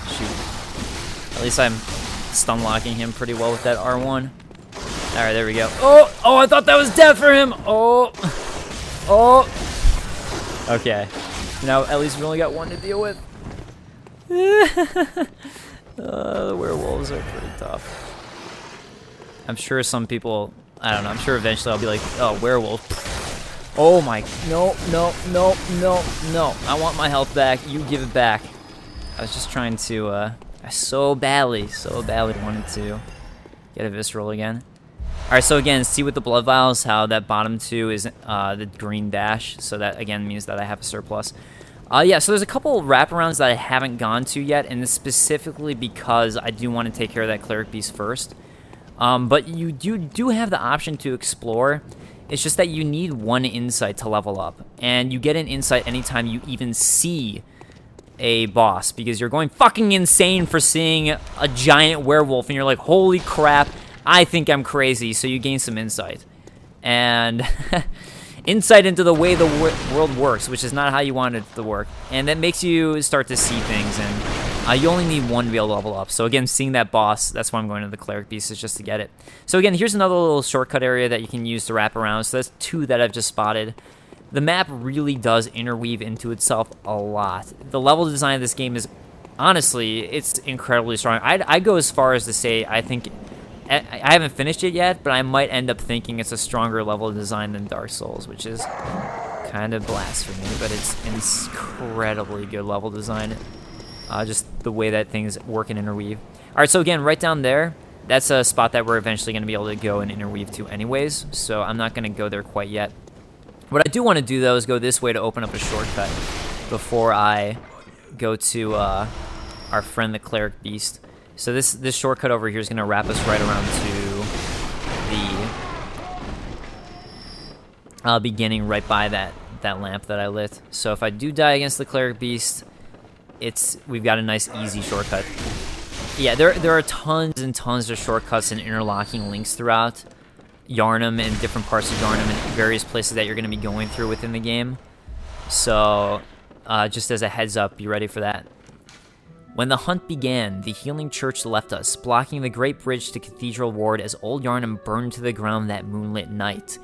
Shoot. At least I'm stun locking him pretty well with that R1. Alright, there we go. Oh, I thought that was death for him. Oh. Okay. Now at least we only got 1 to deal with. The werewolves are pretty tough. I'm sure some people, I don't know, I'm sure eventually I'll be like, oh, werewolf. Oh my, no, no, no, no, no. I want my health back. You give it back. I was just trying to, I so badly wanted to get a visceral again. Alright, so again, see with the blood vials how that bottom two is the green dash. So that, again, means that I have a surplus. Yeah, so there's a couple wraparounds that I haven't gone to yet, and it's specifically because I do want to take care of that Cleric Beast first. But you do have the option to explore. It's just that you need one insight to level up. And you get an insight anytime you even see a boss, because you're going fucking insane for seeing a giant werewolf, and you're like, holy crap, I think I'm crazy, so you gain some insight. And insight into the way the world works, which is not how you want it to work. And that makes you start to see things, and you only need one to be able to level up. So again, seeing that boss, that's why I'm going to the Cleric Beast, is just to get it. So again, here's another little shortcut area that you can use to wrap around. So that's 2 that I've just spotted. The map really does interweave into itself a lot. The level design of this game is, honestly, it's incredibly strong. I'd go as far as to say I think, I haven't finished it yet, but I might end up thinking it's a stronger level design than Dark Souls, which is kind of blasphemy, but it's incredibly good level design. Just the way that things work and interweave. Alright, so again, right down there, that's a spot that we're eventually going to be able to go and interweave to anyways, so I'm not going to go there quite yet. What I do want to do, though, is go this way to open up a shortcut before I go to our friend the Cleric Beast. So this shortcut over here is going to wrap us right around to the beginning right by that lamp that I lit. So if I do die against the Cleric Beast, we've got a nice easy shortcut. Yeah, there are tons and tons of shortcuts and interlocking links throughout Yharnam and different parts of Yharnam and various places that you're going to be going through within the game. So just as a heads up, be ready for that. When the hunt began, the healing church left us, blocking the great bridge to Cathedral Ward as old Yharnam burned to the ground that moonlit night.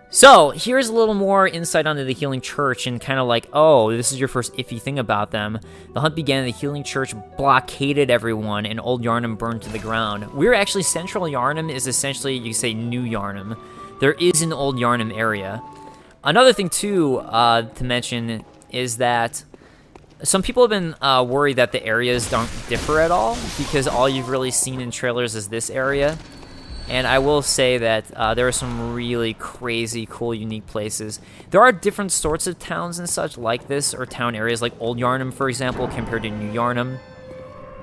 So, here's a little more insight onto the healing church and kind of like, oh, this is your first iffy thing about them. The hunt began, the healing church blockaded everyone, and old Yharnam burned to the ground. We're actually, central Yharnam is essentially, you could say, new Yharnam. There is an old Yharnam area. Another thing, too, to mention is that some people have been worried that the areas don't differ at all, because all you've really seen in trailers is this area. And I will say that there are some really crazy, cool, unique places. There are different sorts of towns and such like this, or town areas like Old Yharnam, for example, compared to New Yharnam.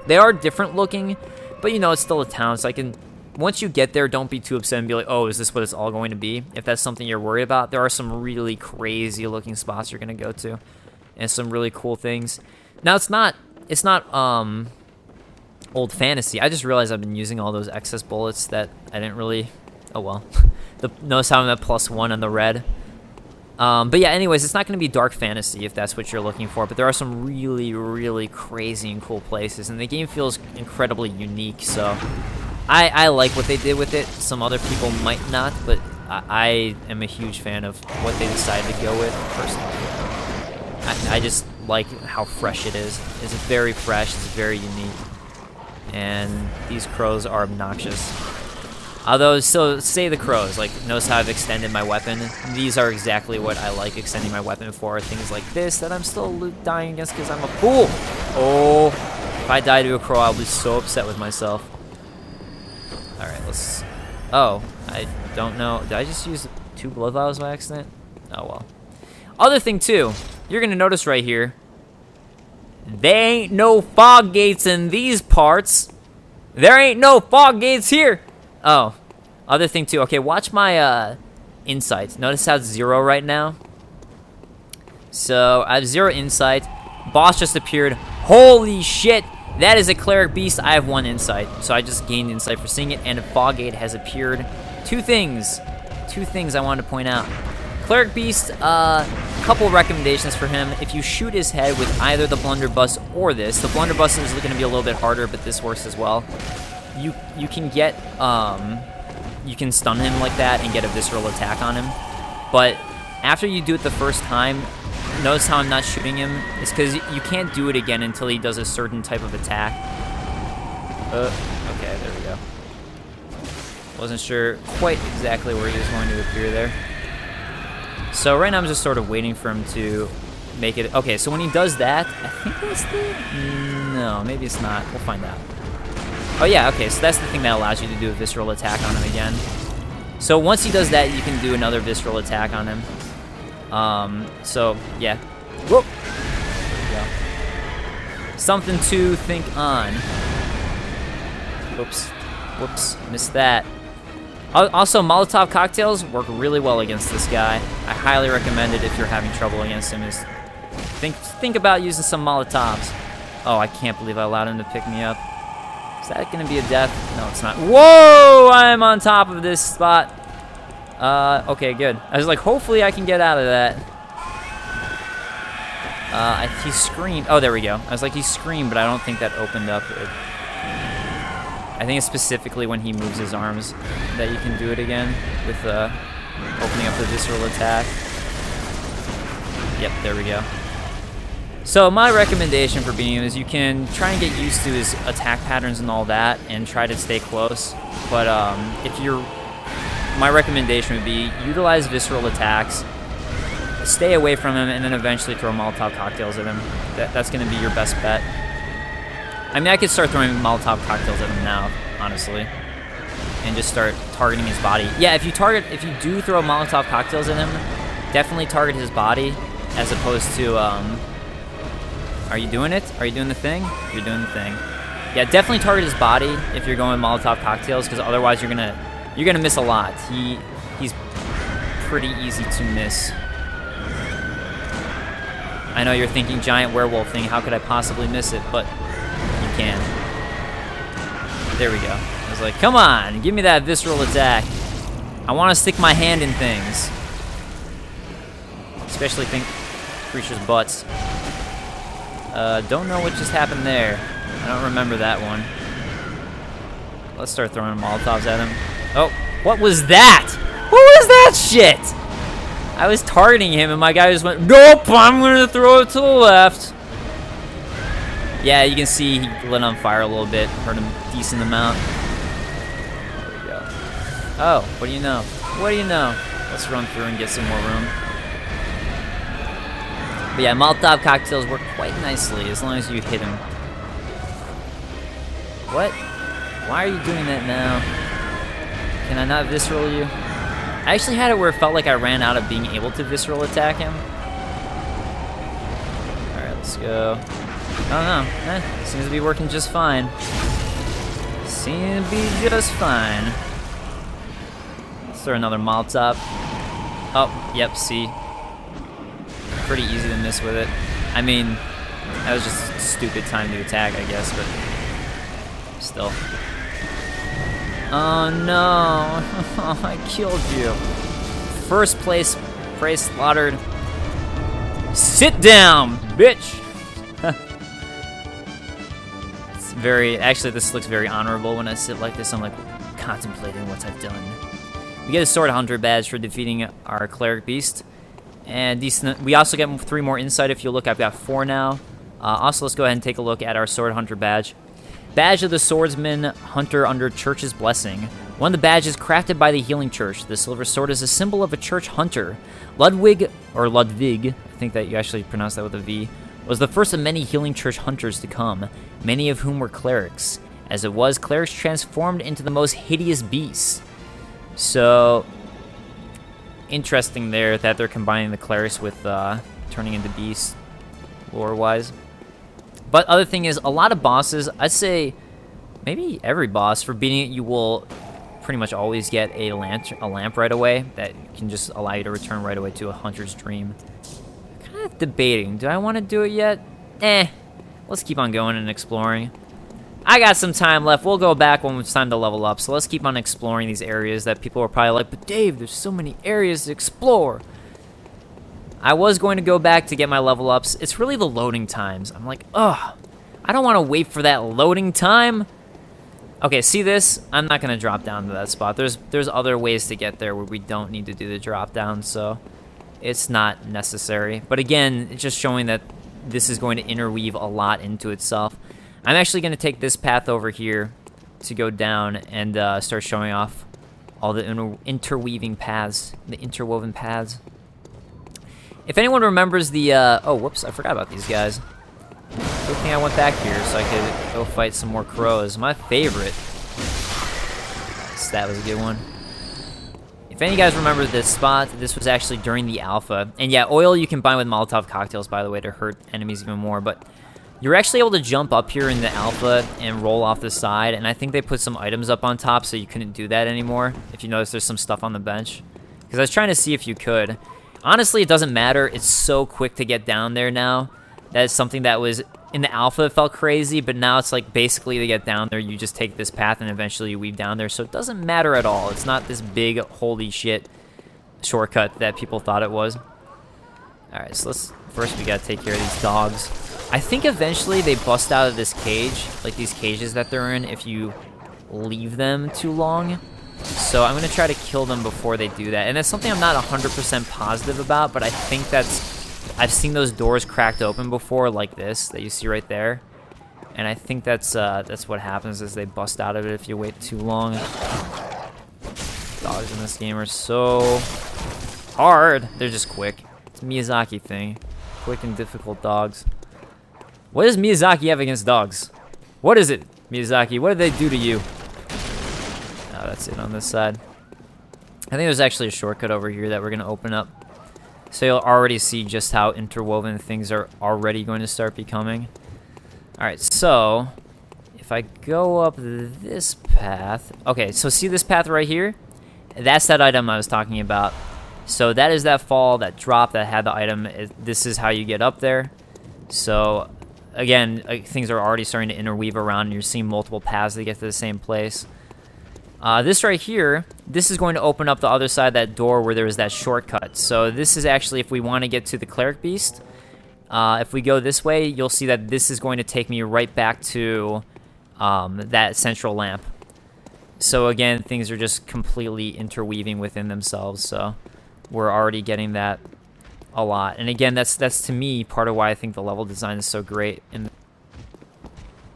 They are different looking, but you know, it's still a town, so once you get there, don't be too upset and be like, oh, is this what it's all going to be? If that's something you're worried about, there are some really crazy looking spots you're going to go to. And some really cool things. Now, it's not old fantasy. I just realized I've been using all those excess bullets that I didn't really, oh well. Notice how I'm at +1 on the red. But yeah, anyways, it's not going to be dark fantasy if that's what you're looking for, but there are some really, really crazy and cool places, and the game feels incredibly unique, so I like what they did with it. Some other people might not, but I am a huge fan of what they decided to go with, personally. I just like how fresh it is. It's very fresh, it's very unique. And these crows are obnoxious. Although, so say the crows, like, notice how I've extended my weapon? These are exactly what I like extending my weapon for. Things like this that I'm still dying against because I'm a fool. Oh, if I die to a crow, I'll be so upset with myself. Alright, let's... Oh, I don't know. Did I just use 2 blood vials by accident? Oh, well. Other thing, too. You're going to notice right here, there ain't no fog gates in these parts. There ain't no fog gates here. Oh, other thing too. Okay, watch my insight. Notice how it's 0 right now. So I have 0 insight. Boss just appeared. Holy shit. That is a Cleric Beast. I have 1 insight. So I just gained insight for seeing it, and a fog gate has appeared. 2 things I wanted to point out. Cleric Beast, couple recommendations for him. If you shoot his head with either the blunderbuss or this, the blunderbuss is going to be a little bit harder, but this works as well. You can get, you can stun him like that and get a visceral attack on him. But after you do it the first time, notice how I'm not shooting him? It's because you can't do it again until he does a certain type of attack. Okay, there we go. Wasn't sure quite exactly where he was going to appear there. So right now I'm just sort of waiting for him to make it. Okay, so when he does that, I think that's the... No, maybe it's not. We'll find out. Oh yeah, okay, so that's the thing that allows you to do a visceral attack on him again. So once he does that, you can do another visceral attack on him. So, yeah. Whoop! There we go. Something to think on. Oops. Whoops, missed that. Also, Molotov cocktails work really well against this guy. I highly recommend it if you're having trouble against him. Is think about using some Molotovs. Oh, I can't believe I allowed him to pick me up. Is that gonna be a death? No, it's not. Whoa! I'm on top of this spot. Okay, good. I was like, hopefully I can get out of that. He screamed. Oh, there we go. I was like, he screamed, but I don't think that opened up. I think it's specifically when he moves his arms that you can do it again with opening up the visceral attack. Yep, there we go. So my recommendation for beating him is you can try and get used to his attack patterns and all that and try to stay close. But my recommendation would be utilize visceral attacks, stay away from him, and then eventually throw Molotov cocktails at him. That's going to be your best bet. I mean, I could start throwing Molotov cocktails at him now, honestly, and just start targeting his body. Yeah, if you do throw Molotov cocktails at him, definitely target his body as opposed to, are you doing it? Are you doing the thing? You're doing the thing. Yeah, definitely target his body if you're going Molotov cocktails, because otherwise you're gonna miss a lot. He's pretty easy to miss. I know you're thinking giant werewolf thing. How could I possibly miss it? But you can. There we go. I was like, come on, give me that visceral attack. I want to stick my hand in things, especially creatures' butts. Don't know what just happened there. I don't remember that one. Let's start throwing Molotovs at him. Oh, what was that? What was that shit? I was targeting him and my guy just went, nope, I'm gonna throw it to the left. Yeah, you can see he lit on fire a little bit, hurt him a decent amount. There we go. Oh, what do you know? What do you know? Let's run through and get some more room. But yeah, Molotov cocktails work quite nicely as long as you hit him. What? Why are you doing that now? Can I not visceral you? I actually had it where it felt like I ran out of being able to visceral attack him. Alright, let's go. I don't know. Seems to be working just fine. Seems to be just fine. Let's throw another Molotov. Oh, yep, see. Pretty easy to miss with it. I mean, that was just a stupid time to attack, I guess, but still. Oh no, I killed you. First place, prey slaughtered. Sit down, bitch! It's actually this looks very honorable when I sit like this. I'm like contemplating what I've done. We get a Sword Hunter badge for defeating our Cleric Beast. And we also get 3 more insight if you look. I've got 4 now. Also, let's go ahead and take a look at our Sword Hunter badge. Badge of the Swordsman Hunter under Church's Blessing. One of the badges crafted by the Healing Church. The silver sword is a symbol of a church hunter. Ludwig, I think that you actually pronounce that with a V, was the first of many Healing Church hunters to come, many of whom were clerics. As it was, clerics transformed into the most hideous beasts. So, interesting there that they're combining the clerics with turning into beasts, lore-wise. But other thing is, a lot of bosses, I'd say maybe every boss, for beating it, you will pretty much always get a lamp right away that can just allow you to return right away to a hunter's dream. Kind of debating, do I want to do it yet? Let's keep on going and exploring. I got some time left. We'll go back when it's time to level up, so let's keep on exploring these areas that people are probably like, but Dave, there's so many areas to explore. I was going to go back to get my level ups. It's really the loading times. I'm like, ugh, I don't want to wait for that loading time. Okay, see this? I'm not going to drop down to that spot. There's other ways to get there where we don't need to do the drop down, so it's not necessary. But again, it's just showing that this is going to interweave a lot into itself. I'm actually going to take this path over here to go down and start showing off all the interweaving paths, the interwoven paths. If anyone remembers the, oh, whoops, I forgot about these guys. Good thing I went back here so I could go fight some more crows. My favorite. Nice, that was a good one. If any of you guys remember this spot, this was actually during the alpha. And yeah, oil you combine with Molotov cocktails, by the way, to hurt enemies even more. But you're actually able to jump up here in the alpha and roll off the side. And I think they put some items up on top so you couldn't do that anymore. If you notice, there's some stuff on the bench. Because I was trying to see if you could. Honestly, it doesn't matter. It's so quick to get down there now. That is something that was in the alpha, it felt crazy, but now it's like basically to get down there, you just take this path and eventually you weave down there. So it doesn't matter at all. It's not this big, holy shit shortcut that people thought it was. Alright, so first we gotta take care of these dogs. I think eventually they bust out of this cage, like these cages that they're in, if you leave them too long. So I'm gonna try to kill them before they do that. And that's something I'm not 100% positive about, but I think I've seen those doors cracked open before, like this, that you see right there. And I think that's what happens is they bust out of it if you wait too long. Dogs in this game are so hard. They're just quick. It's a Miyazaki thing. Quick and difficult dogs. What does Miyazaki have against dogs? What is it, Miyazaki? What did they do to you? Oh, that's it on this side. I think there's actually a shortcut over here that we're going to open up. So you'll already see just how interwoven things are already going to start becoming. Alright, so if I go up this path... Okay, so see this path right here? That's that item I was talking about. So that is that fall, that drop that had the item. This is how you get up there. So, again, things are already starting to interweave around, and you're seeing multiple paths to get to the same place. This right here, this is going to open up the other side of that door where there was that shortcut. So this is actually if we want to get to the Cleric Beast. If we go this way, you'll see that this is going to take me right back to that central lamp. So again, things are just completely interweaving within themselves. So we're already getting that a lot. And again, that's to me part of why I think the level design is so great. And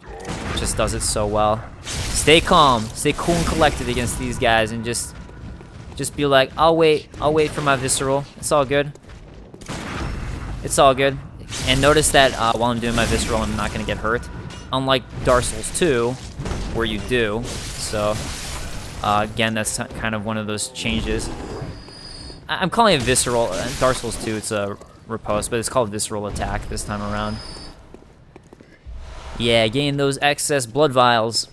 it just does it so well. Stay calm, stay cool and collected against these guys, and just be like, I'll wait for my visceral. It's all good. It's all good. And notice that while I'm doing my visceral, I'm not gonna get hurt. Unlike Dark Souls 2, where you do. So, again, that's kind of one of those changes. I'm calling it visceral. Dark Souls 2, it's a riposte, but it's called visceral attack this time around. Yeah, gain those excess blood vials.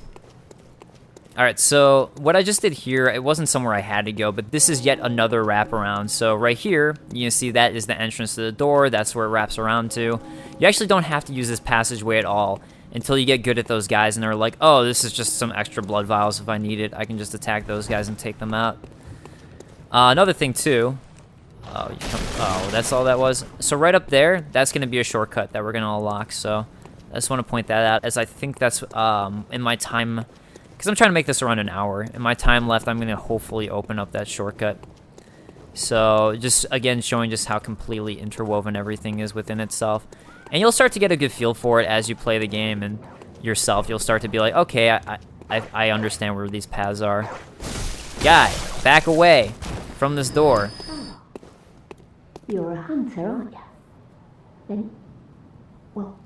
Alright, so what I just did here, it wasn't somewhere I had to go, but this is yet another wraparound. So right here, you can see that is the entrance to the door. That's where it wraps around to. You actually don't have to use this passageway at all until you get good at those guys, and they're like, oh, this is just some extra blood vials. If I need it, I can just attack those guys and take them out. Another thing, too. Oh, that's all that was. So right up there, that's going to be a shortcut that we're going to unlock. So I just want to point that out, as I think that's in my time... Because I'm trying to make this around an hour. In my time left, I'm going to hopefully open up that shortcut. So, just, again, showing just how completely interwoven everything is within itself. And you'll start to get a good feel for it as you play the game and yourself. You'll start to be like, okay, I understand where these paths are. Guy, back away from this door.
Oh, you're a hunter, aren't you? Then, well...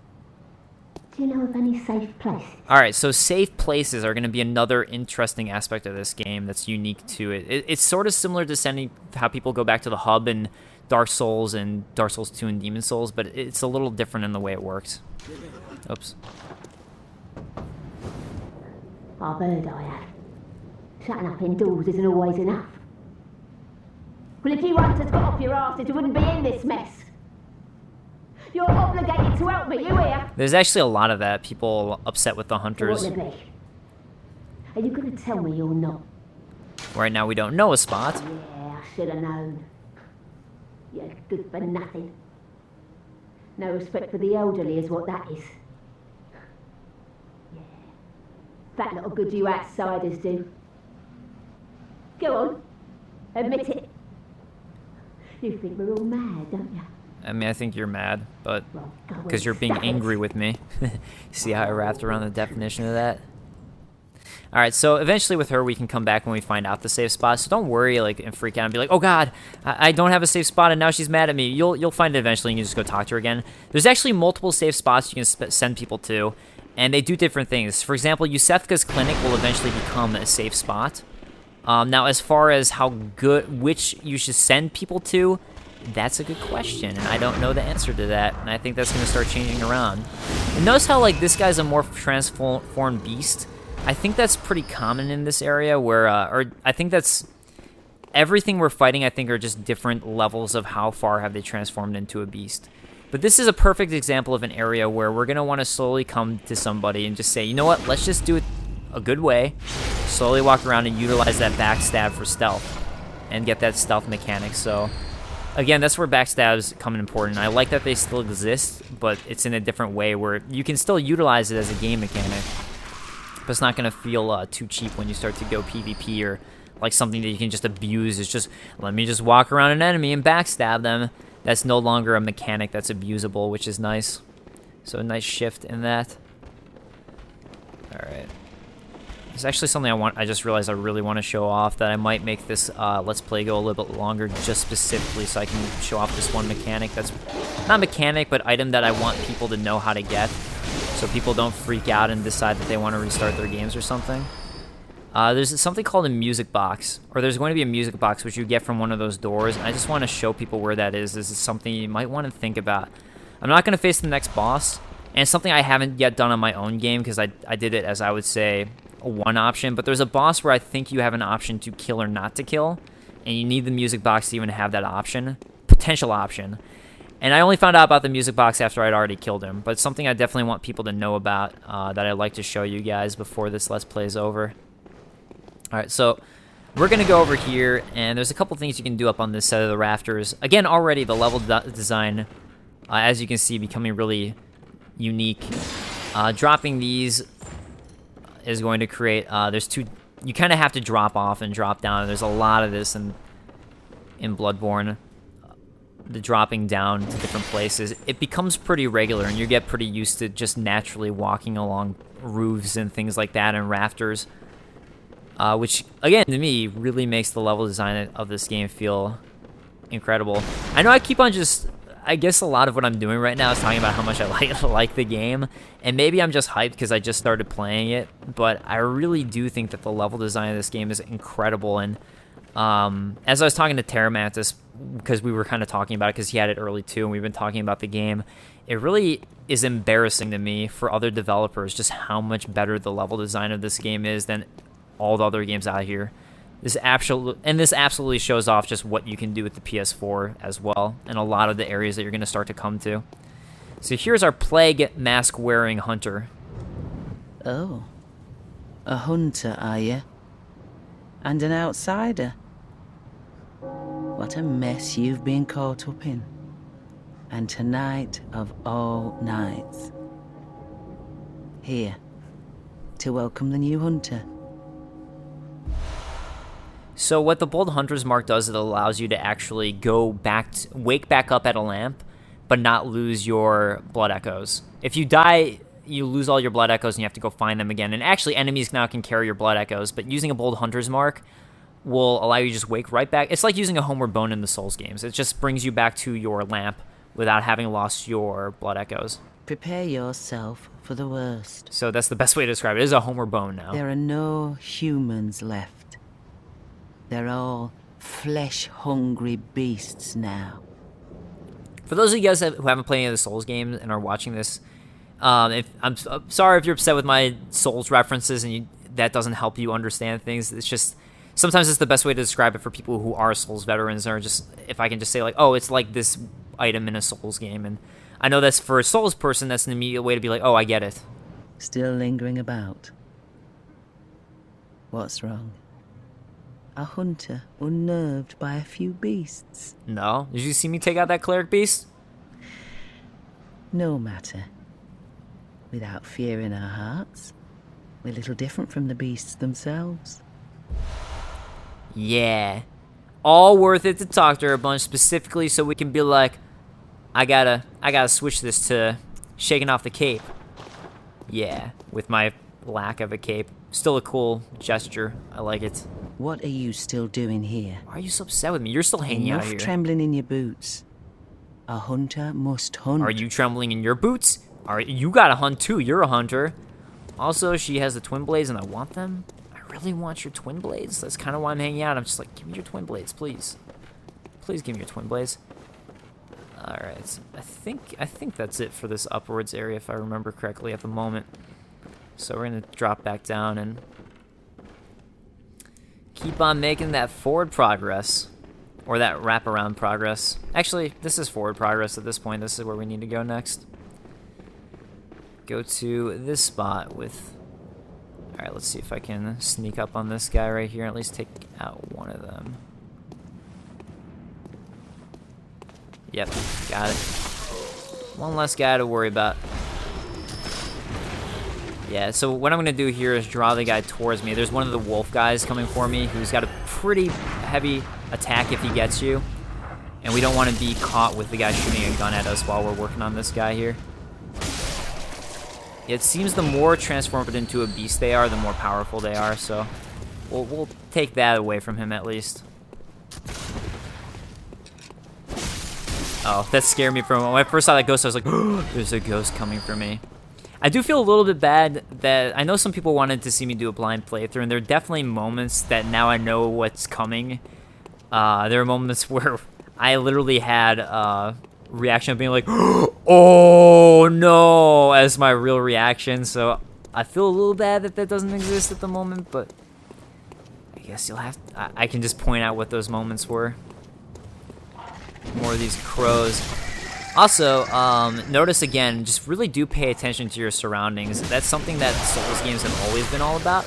Do you know of any safe places?
Alright, so safe places are going to be another interesting aspect of this game that's unique to it. It's sort of similar to how people go back to the hub in Dark Souls and Dark Souls 2 and Demon Souls, but it's a little different in the way it works. Oops.
I've heard I have. Shutting up indoors isn't always enough. Well, if you hunters got off your asses, you wouldn't be in this mess. You're obligated to help me, you hear?
There's actually a lot of that. People upset with the hunters.
Are you going to tell me you're not?
Right now we don't know a spot.
Yeah, I should have known. You're good for nothing. No respect for the elderly is what that is. Yeah. That little good you outsiders do. Go on. Admit it. You think we're all mad, don't you?
I mean, I think you're mad, but because you're being angry with me. See how I wrapped around the definition of that? All right, so eventually with her, we can come back when we find out the safe spot. So don't worry, like, and freak out and be like, oh God, I don't have a safe spot and now she's mad at me. You'll find it eventually and you just go talk to her again. There's actually multiple safe spots you can send people to, and they do different things. For example, Yusefka's clinic will eventually become a safe spot. Now, as far as which you should send people to, that's a good question, and I don't know the answer to that, and I think that's going to start changing around. And notice how, like, this guy's a more transformed beast. I think that's pretty common in this area where, or I think that's everything we're fighting, I think, are just different levels of how far have they transformed into a beast. But this is a perfect example of an area where we're going to want to slowly come to somebody and just say, you know what, let's just do it a good way, slowly walk around and utilize that backstab for stealth and get that stealth mechanic. So, again, that's where backstabs come in important. I like that they still exist, but it's in a different way where you can still utilize it as a game mechanic. But it's not going to feel too cheap when you start to go PvP or like something that you can just abuse. It's just, let me just walk around an enemy and backstab them. That's no longer a mechanic that's abusable, which is nice. So a nice shift in that. Alright. There's actually something I just realized I really want to show off, that I might make this Let's Play go a little bit longer just specifically so I can show off this one mechanic that's, not mechanic, but item that I want people to know how to get. So people don't freak out and decide that they want to restart their games or something. There's something called a music box, or there's going to be a music box which you get from one of those doors, and I just want to show people where that is. This is something you might want to think about. I'm not going to face the next boss, and it's something I haven't yet done on my own game because I did it as, I would say, a one option, but there's a boss where I think you have an option to kill or not to kill, and you need the music box to even have that option, potential option. And I only found out about the music box after I'd already killed him, but it's something I definitely want people to know about, that I'd like to show you guys before this Let's Play is over. Alright, so we're going to go over here, and there's a couple things you can do up on this set of the rafters. Again, already the level design, as you can see, becoming really unique. Dropping these is going to create, there's two, you kind of have to drop off and drop down, and there's a lot of this in Bloodborne. The dropping down to different places, it becomes pretty regular, and you get pretty used to just naturally walking along roofs and things like that and rafters, which, again, to me, really makes the level design of this game feel incredible. I know I keep on just, I guess a lot of what I'm doing right now is talking about how much I like the game, and maybe I'm just hyped because I just started playing it, but I really do think that the level design of this game is incredible. And as I was talking to Terramantis, because we were kind of talking about it because he had it early too, and we've been talking about the game, it really is embarrassing to me for other developers just how much better the level design of this game is than all the other games out here. This absolutely shows off just what you can do with the PS4 as well, and a lot of the areas that you're going to start to come to. So here's our plague mask-wearing hunter.
Oh, a hunter, are you? And an outsider? What a mess you've been caught up in. And tonight of all nights. Here, to welcome the new hunter.
So what the Bold Hunter's Mark does, it allows you to actually go back, wake back up at a lamp, but not lose your blood echoes. If you die, you lose all your blood echoes and you have to go find them again. And actually, enemies now can carry your blood echoes, but using a Bold Hunter's Mark will allow you to just wake right back. It's like using a Homeward Bone in the Souls games. It just brings you back to your lamp without having lost your blood echoes.
Prepare yourself for the worst.
So that's the best way to describe it. It is a Homeward Bone now.
There are no humans left. They're all flesh-hungry beasts now.
For those of you guys who haven't played any of the Souls games and are watching this, I'm sorry if you're upset with my Souls references and that doesn't help you understand things. It's just, sometimes it's the best way to describe it for people who are Souls veterans, or just, if I can just say like, oh, it's like this item in a Souls game. And I know that's, for a Souls person, that's an immediate way to be like, oh, I get it.
Still lingering about. What's wrong? A hunter unnerved by a few beasts?
No. Did you see me take out that Cleric Beast?
No matter. Without fear in our hearts, we're little different from the beasts themselves.
Yeah. All worth it to talk to her a bunch, specifically so we can be like, I gotta switch this to shaking off the cape. Yeah, with my lack of a cape. still a cool gesture. I like it.
What are you still doing here?
Why are you so upset with me? You're still hanging out
Enough
here.
trembling in your boots. A hunter must hunt.
Are you trembling in your boots? You gotta hunt too. You're a hunter. Also, she has the twin blades, and I want them. I really want your twin blades. That's kind of why I'm hanging out. I'm just like, give me your twin blades, please. Please give me your twin blades. All right. I think that's it for this upwards area, if I remember correctly at the moment. So we're gonna drop back down and keep on making that forward progress. Or that wraparound progress. Actually, this is forward progress at this point. This is where we need to go next. Go to this spot with... Alright, let's see if I can sneak up on this guy right here and at least take out one of them. Yep, got it. One less guy to worry about. Yeah, so what I'm going to do here is draw the guy towards me. There's one of the wolf guys coming for me who's got a pretty heavy attack if he gets you. And we don't want to be caught with the guy shooting a gun at us while we're working on this guy here. It seems the more transformed into a beast they are, the more powerful they are, so we'll take that away from him at least. Oh, that scared me for a moment. When I first saw that ghost, I was like, oh, there's a ghost coming for me. I do feel a little bit bad that I know some people wanted to see me do a blind playthrough, and there are definitely moments that now I know what's coming. There are moments where I literally had a reaction of being like, oh no, as my real reaction. So I feel a little bad that that doesn't exist at the moment, but I guess you'll have to, I can just point out what those moments were. More of these crows. Also, notice again, just really do pay attention to your surroundings. That's something that Souls games have always been all about,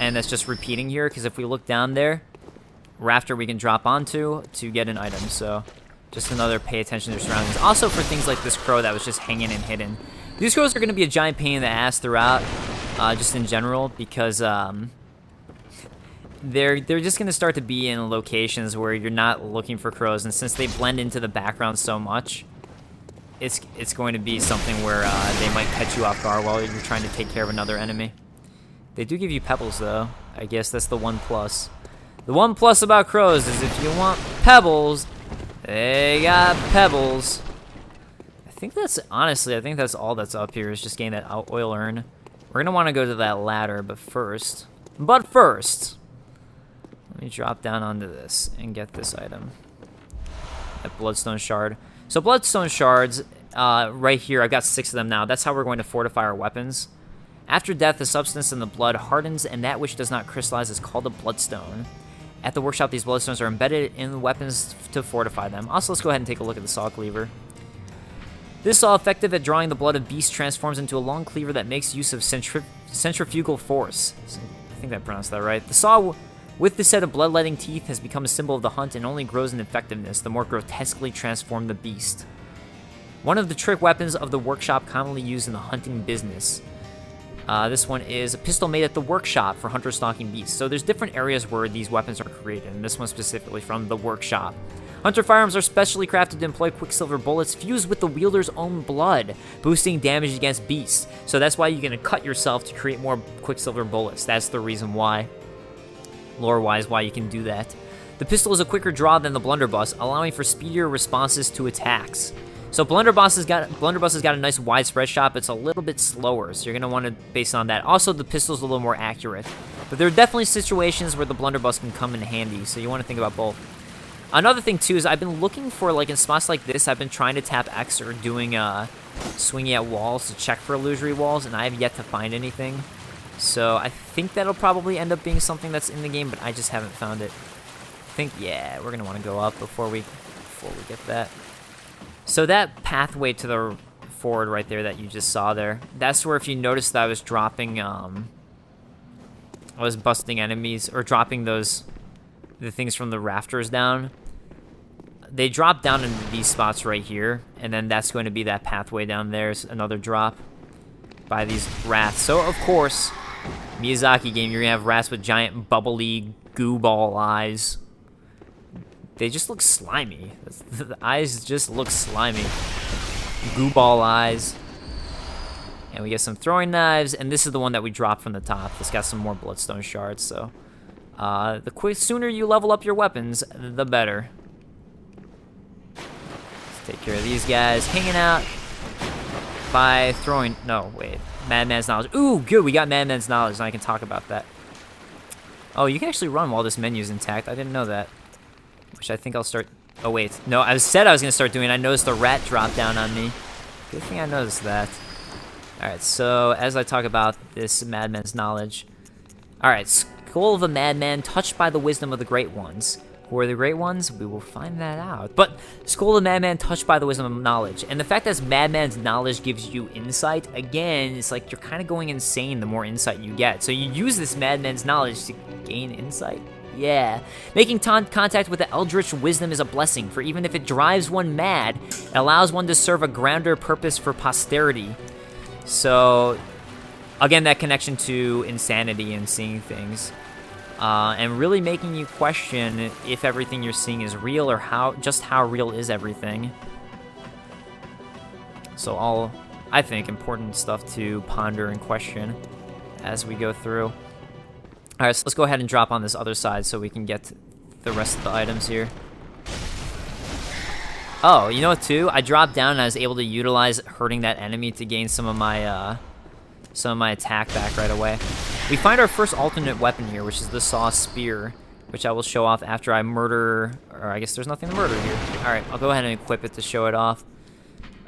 and that's just repeating here, because if we look down there, rafter we can drop onto to get an item, so just another pay attention to your surroundings. Also for things like this crow that was just hanging and hidden. These crows are going to be a giant pain in the ass throughout, just in general, because they're just going to start to be in locations where you're not looking for crows, and since they blend into the background so much, it's going to be something where they might catch you off guard while you're trying to take care of another enemy. They do give you pebbles, though. I guess that's the one plus. The one plus about crows is if you want pebbles, they got pebbles. I think that's, honestly, I think that's all that's up here is just getting that oil urn. We're going to want to go to that ladder, but first, let me drop down onto this and get this item. That bloodstone shard. So bloodstone shards, right here, I've got 6 of them now. That's how we're going to fortify our weapons. After death, the substance in the blood hardens, and that which does not crystallize is called a bloodstone. At the workshop, these bloodstones are embedded in the weapons to fortify them. Also, let's go ahead and take a look at the saw cleaver. This saw, effective at drawing the blood of beasts, transforms into a long cleaver that makes use of centrifugal force. I think I pronounced that right. The saw, with the set of bloodletting teeth, has become a symbol of the hunt and only grows in effectiveness the more grotesquely transformed the beast. One of the trick weapons of the workshop commonly used in the hunting business. This one is a pistol made at the workshop for hunter stalking beasts. So there's different areas where these weapons are created, and this one specifically from the workshop. Hunter firearms are specially crafted to employ quicksilver bullets fused with the wielder's own blood, boosting damage against beasts. So that's why you're going to cut yourself to create more quicksilver bullets. That's the reason why, lore-wise, why you can do that. The pistol is a quicker draw than the blunderbuss, allowing for speedier responses to attacks. So blunderbuss has got a nice widespread shot, but it's a little bit slower, so you're going to want to base on that. Also, the pistol's a little more accurate. But there are definitely situations where the blunderbuss can come in handy, so you want to think about both. Another thing, too, is I've been looking for, like, in spots like this, I've been trying to tap X or doing swinging at walls to check for illusory walls, and I have yet to find anything. So I think that'll probably end up being something that's in the game, but I just haven't found it. I think, yeah, we're going to want to go up before we get that. So that pathway to the forward right there that you just saw there, that's where if you notice that I was dropping, I was busting enemies, or dropping the things from the rafters down. They drop down into these spots right here, and then that's going to be that pathway down there. Is another drop by these rats. So, of course, Miyazaki game, you're going to have rats with giant bubbly goo ball eyes. They just look slimy. The eyes just look slimy. Goo ball eyes. And we get some throwing knives, and this is the one that we dropped from the top. It's got some more bloodstone shards, so the sooner you level up your weapons, the better. Let's take care of these guys. Hanging out by throwing... No, wait. Madman's Knowledge. Ooh, good. We got Madman's Knowledge, and I can talk about that. Oh, you can actually run while this menu's intact. I didn't know that. Which I think I'll start... Oh, wait. No, I said I was going to start doing it. I noticed the rat drop down on me. Good thing I noticed that. Alright, so as I talk about this Madman's Knowledge... Alright, Skull of a Madman, touched by the wisdom of the Great Ones. Who are the Great Ones? We will find that out. But Skull of a Madman, touched by the wisdom of knowledge. And the fact that Madman's Knowledge gives you insight, again, it's like you're kind of going insane the more insight you get. So you use this Madman's Knowledge to gain insight. Yeah. Making contact with the Eldritch Wisdom is a blessing, for even if it drives one mad, it allows one to serve a grander purpose for posterity. So, again, that connection to insanity and seeing things. And really making you question if everything you're seeing is real or just how real is everything. So all, I think, important stuff to ponder and question as we go through. Alright, so let's go ahead and drop on this other side so we can get the rest of the items here. Oh, you know what, too? I dropped down and I was able to utilize hurting that enemy to gain some of my attack back right away. We find our first alternate weapon here, which is the Saw Spear, which I will show off after I murder... Or I guess there's nothing to murder here. Alright, I'll go ahead and equip it to show it off.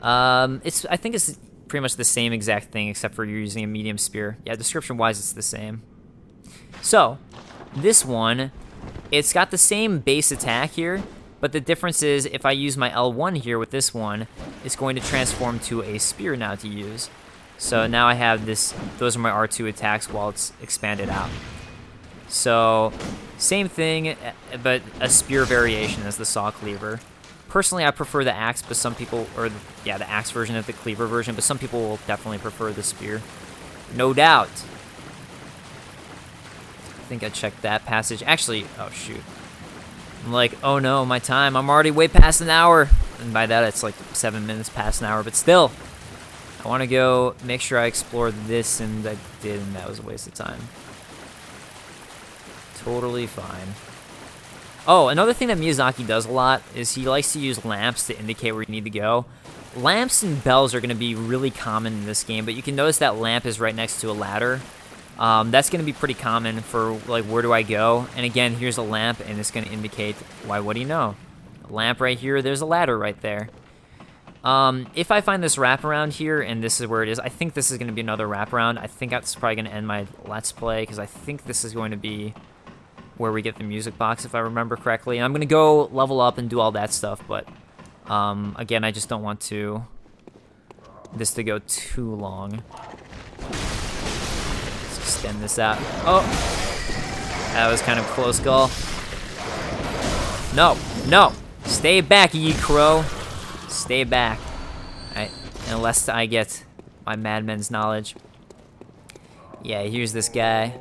I think it's pretty much the same exact thing, except for you're using a medium spear. Yeah, description-wise, it's the same. So, this one, it's got the same base attack here, but the difference is if I use my L1 here with this one, it's going to transform to a spear now to use. So now I have this, those are my R2 attacks while it's expanded out. So, same thing, but a spear variation as the Saw Cleaver. Personally, I prefer the axe, but some people, or the axe version of the cleaver version, but some people will definitely prefer the spear. No doubt. I think I checked that passage. Actually, oh shoot. I'm like, oh no, my time. I'm already way past an hour. And by that, it's like 7 minutes past an hour, but still. I want to go make sure I explored this, and I did, and that was a waste of time. Totally fine. Oh, another thing that Miyazaki does a lot is he likes to use lamps to indicate where you need to go. Lamps and bells are going to be really common in this game, but you can notice that lamp is right next to a ladder. That's going to be pretty common for, like, where do I go? And again, here's a lamp, and it's going to indicate, why, what do you know? A lamp right here, there's a ladder right there. If I find this wraparound here, and this is where it is, I think this is going to be another wraparound. I think that's probably going to end my Let's Play, because I think this is going to be where we get the music box, if I remember correctly. And I'm going to go level up and do all that stuff, but, again, I just don't want this to go too long. Let's extend this out. Oh! That was kind of close call. No! No! Stay back, ye crow! Stay back. Alright, unless I get my Madman's Knowledge. Yeah, here's this guy.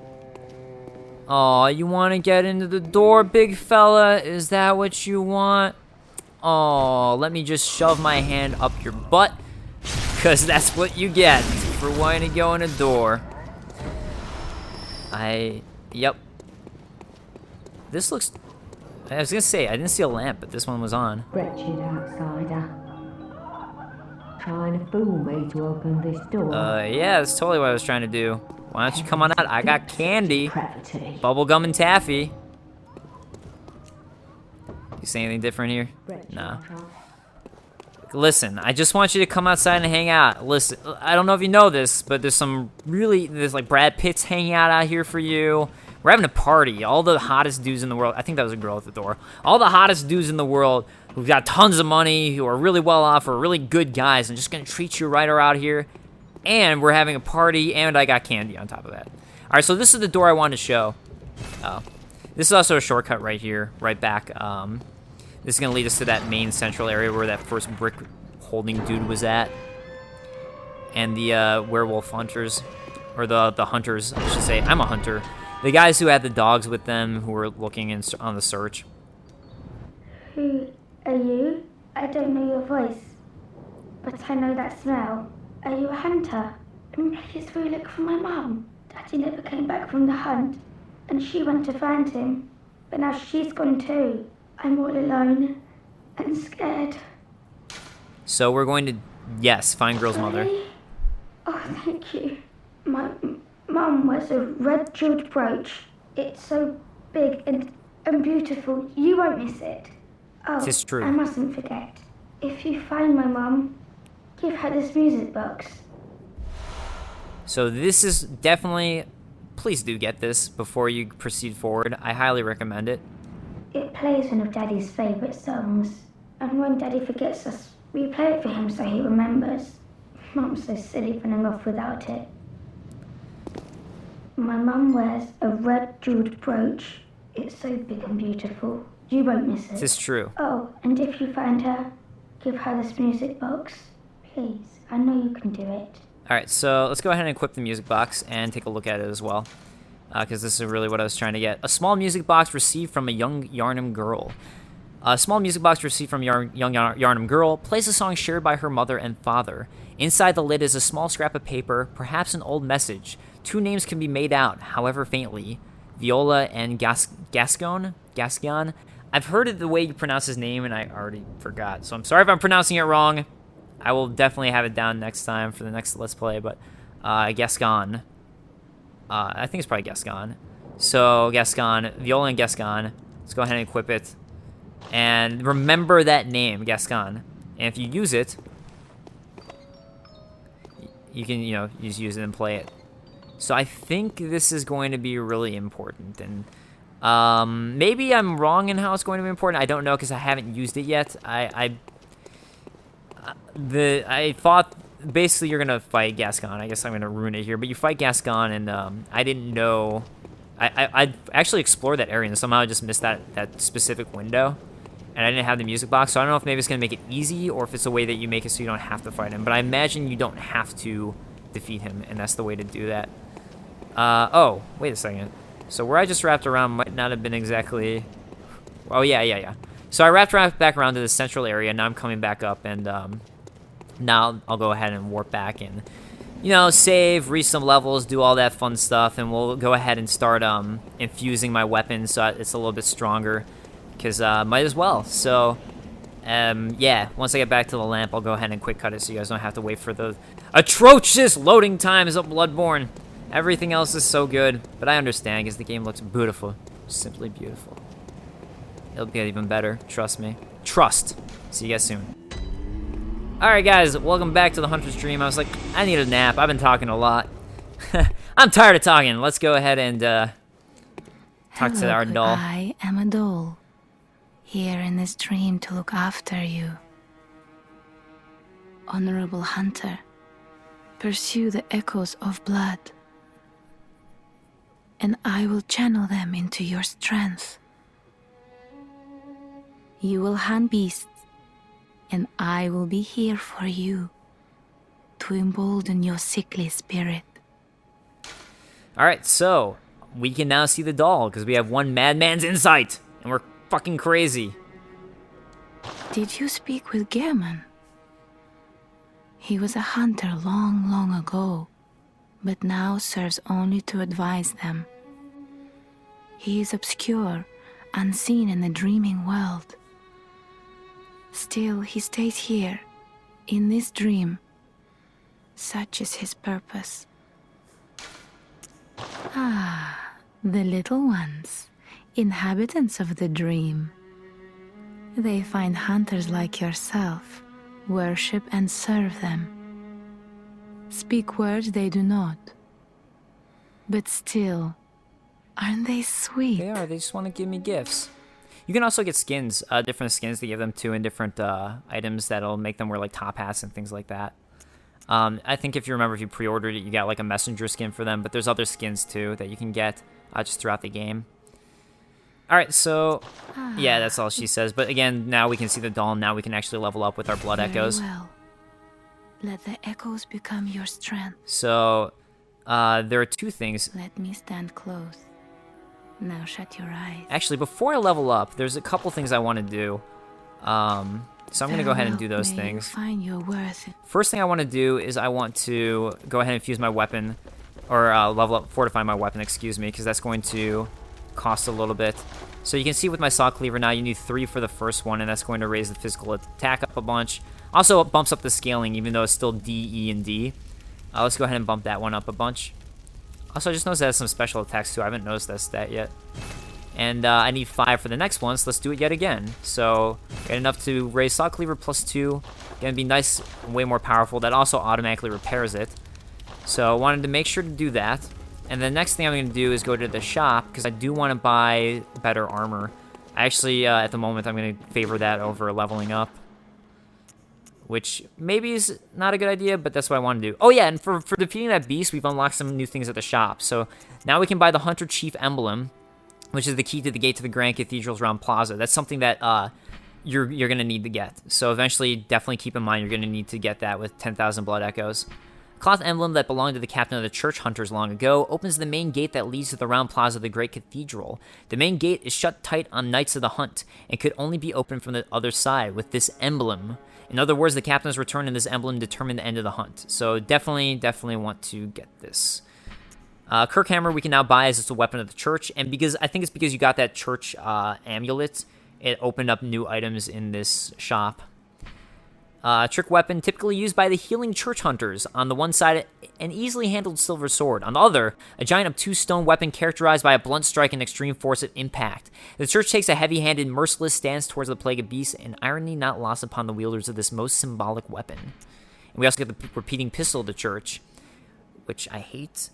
Aw, you want to get into the door, big fella? Is that what you want? Aw, let me just shove my hand up your butt. Because that's what you get for wanting to go in a door. Yep. This looks... I was going to say, I didn't see a lamp, but this one was on.
Wretched outsider. Trying to fool me to open this door.
Yeah, that's totally what I was trying to do. Why don't you come on out? I got candy. Bubblegum and taffy. You see anything different here? Nah. Listen, I just want you to come outside and hang out. Listen, I don't know if you know this, but there's like Brad Pitt's hanging out here for you. We're having a party. All the hottest dudes in the world. I think that was a girl at the door. All the hottest dudes in the world who've got tons of money, who are really well off, are really good guys, and just gonna treat you right out here. And we're having a party, and I got candy on top of that. All right, so this is the door I wanted to show. Oh, this is also a shortcut right here, right back. This is gonna lead us to that main central area where that first brick holding dude was at, and the werewolf hunters, or the hunters, I should say. I'm a hunter. The guys who had the dogs with them, who were looking on the search.
Who are you? I don't know your voice, but I know that smell. Are you a hunter? And please will you look for my mum? Daddy never came back from the hunt, and she went to find him. But now she's gone too. I'm all alone and scared.
So we're going to, yes, find Girl's mother.
Really? Oh, thank you. My mum wears a red jeweled brooch. It's so big and beautiful. You won't miss it. Oh,
'Tis true.
I mustn't forget. If you find my mum, give her this music box.
So this is definitely, please do get this before you proceed forward. I highly recommend it.
It plays one of Daddy's favourite songs. And when Daddy forgets us, we play it for him so he remembers. Mum's so silly running off without it. My mum wears a red jeweled brooch. It's so big and beautiful. You won't miss it.
'Tis true.
Oh, and if you find her, give her this music box. Please, I know you can do it.
Alright, so let's go ahead and equip the music box and take a look at it as well. Because this is really what I was trying to get. A small music box received from a young Yharnam girl. A small music box received from young Yharnam girl plays a song shared by her mother and father. Inside the lid is a small scrap of paper, perhaps an old message. 2 names can be made out, however faintly. Viola and Gascon? I've heard it the way you pronounce his name, and I already forgot. So I'm sorry if I'm pronouncing it wrong. I will definitely have it down next time for the next Let's Play, but Gascon. I think it's probably Gascon. So Gascon, Viola and Gascon. Let's go ahead and equip it. And remember that name, Gascon. And if you use it, you can, just use it and play it. So I think this is going to be really important. And maybe I'm wrong in how it's going to be important. I don't know because I haven't used it yet. I thought basically you're gonna fight Gascon. I guess I'm gonna ruin it here, but you fight Gascon, and I didn't know. I actually explored that area and somehow I just missed that specific window, and I didn't have the music box. So I don't know if maybe it's gonna make it easy or if it's a way that you make it so you don't have to fight him. But I imagine you don't have to defeat him, and that's the way to do that. Oh, wait a second. So where I just wrapped around might not have been exactly. Oh yeah. So I wrapped back around to the central area. Now I'm coming back up, and now I'll go ahead and warp back and, save, reach some levels, do all that fun stuff, and we'll go ahead and start infusing my weapon so it's a little bit stronger, because might as well. So, yeah, once I get back to the lamp, I'll go ahead and quick cut it so you guys don't have to wait for the atrocious loading times of Bloodborne. Everything else is so good, but I understand because the game looks beautiful, simply beautiful. It'll get even better, trust me. Trust. See you guys soon. Alright guys, welcome back to the Hunter's Dream. I was like, I need a nap. I've been talking a lot. I'm tired of talking. Let's go ahead and talk to our doll.
I am a doll, here in this dream to look after you. Honorable hunter, pursue the echoes of blood, and I will channel them into your strength. You will hunt beasts, and I will be here for you to embolden your sickly spirit.
Alright, so we can now see the doll because we have one madman's insight, and we're fucking crazy.
Did you speak with Gehrman? He was a hunter long, long ago, but now serves only to advise them. He is obscure, unseen in the dreaming world. Still, he stays here, in this dream. Such is his purpose. Ah, the little ones, inhabitants of the dream. They find hunters like yourself, worship and serve them. Speak words they do not. But still, aren't they sweet?
They are, they just want to give me gifts. You can also get skins, different skins to give them too, and different items that'll make them wear like top hats and things like that. I think if you remember, if you pre-ordered it, you got like a messenger skin for them, but there's other skins too that you can get just throughout the game. Alright, so, yeah, that's all she says. But again, now we can see the doll, now we can actually level up with our blood echoes.
Well. Let the echoes become your strength.
So, there are 2 things.
Let me stand close. Now shut your eyes.
Actually, before I level up, there's a couple things I want to do. So I'm going to go ahead and do those
May
things.
You find your worth.
First thing I want to do is I want to go ahead and fuse my weapon, or level up, fortify my weapon, excuse me, because that's going to cost a little bit. So you can see with my saw cleaver now, you need 3 for the first one, and that's going to raise the physical attack up a bunch. Also, it bumps up the scaling, even though it's still D, E, and D. Let's go ahead and bump that one up a bunch. Also, I just noticed that it has some special attacks too. I haven't noticed that stat yet. And I need 5 for the next one, so let's do it yet again. So, get enough to raise Saw Cleaver plus 2. Gonna be nice, way more powerful. That also automatically repairs it. So, I wanted to make sure to do that. And the next thing I'm going to do is go to the shop, because I do want to buy better armor. Actually, at the moment, I'm going to favor that over leveling up. Which maybe is not a good idea, but that's what I want to do. Oh yeah, and for defeating that beast, we've unlocked some new things at the shop. So, now we can buy the Hunter Chief Emblem, which is the key to the gate to the Grand Cathedral's Round Plaza. That's something that you're going to need to get. So eventually, definitely keep in mind you're going to need to get that with 10,000 Blood Echoes. Cloth emblem that belonged to the captain of the church hunters long ago opens the main gate that leads to the Round Plaza of the Great Cathedral. The main gate is shut tight on nights of the hunt and could only be opened from the other side with this emblem. In other words, the captain's return in this emblem determined the end of the hunt. So definitely want to get this. Kirkhammer we can now buy as it's a weapon of the church, and because I think it's because you got that church amulet, it opened up new items in this shop. Trick weapon typically used by the healing church hunters. On the one side, an easily handled silver sword. On the other, a giant obtuse stone weapon characterized by a blunt strike and extreme force of impact. The church takes a heavy-handed, merciless stance towards the plague of beasts, an irony not lost upon the wielders of this most symbolic weapon. And we also get the repeating pistol of the church, which I hate,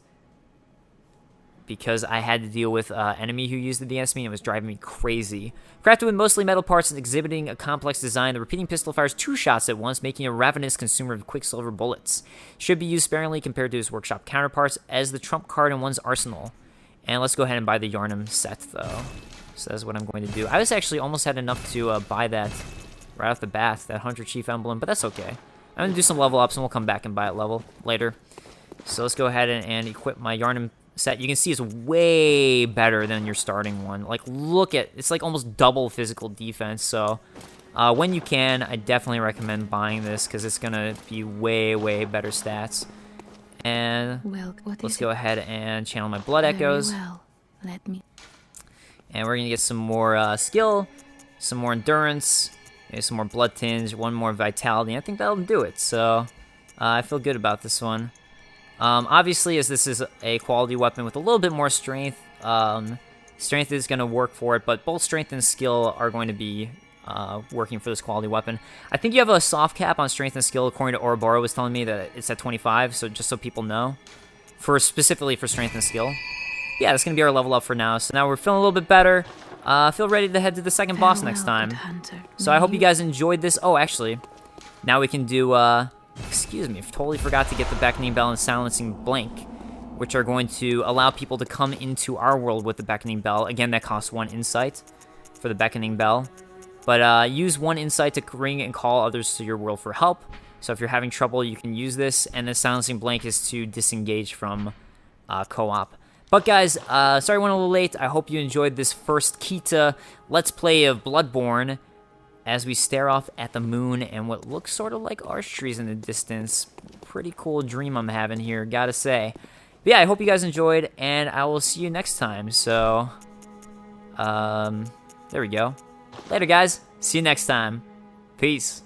because I had to deal with an enemy who used it against me, and it was driving me crazy. Crafted with mostly metal parts and exhibiting a complex design, the repeating pistol fires 2 shots at once, making a ravenous consumer of quicksilver bullets. Should be used sparingly compared to his workshop counterparts as the trump card in one's arsenal. And let's go ahead and buy the Yharnam set, though. So that's what I'm going to do. I was actually almost had enough to buy that right off the bat, that Hunter Chief Emblem, but that's okay. I'm going to do some level ups, and we'll come back and buy it later. So let's go ahead and equip my Yharnam set. You can see it's way better than your starting one. Like, look at, it's like almost double physical defense. So when you can, I definitely recommend buying this, because it's gonna be way better stats. And let's go ahead and channel my Blood Echoes.
Let me.
And we're gonna get some more skill, some more endurance, maybe some more blood tinge, 1 more vitality. I think that'll do it. So I feel good about this one. Obviously, as this is a quality weapon with a little bit more strength, strength is going to work for it, but both strength and skill are going to be working for this quality weapon. I think you have a soft cap on strength and skill, according to Ouroboros was telling me that it's at 25, so just so people know, specifically for strength and skill. Yeah, that's going to be our level up for now, so now we're feeling a little bit better. Feel ready to head to the second boss next time. So I hope you guys enjoyed this. Oh, actually, now we can do... excuse me, I totally forgot to get the Beckoning Bell and Silencing Blink, which are going to allow people to come into our world with the Beckoning Bell. Again, that costs 1 insight for the Beckoning Bell. But use 1 insight to ring and call others to your world for help. So if you're having trouble, you can use this. And the Silencing Blink is to disengage from co-op. But guys, sorry I went a little late. I hope you enjoyed this first Kita Let's Play of Bloodborne, as we stare off at the moon and what looks sort of like arch trees in the distance. Pretty cool dream I'm having here, gotta say. But yeah, I hope you guys enjoyed, and I will see you next time. So, there we go. Later, guys. See you next time. Peace.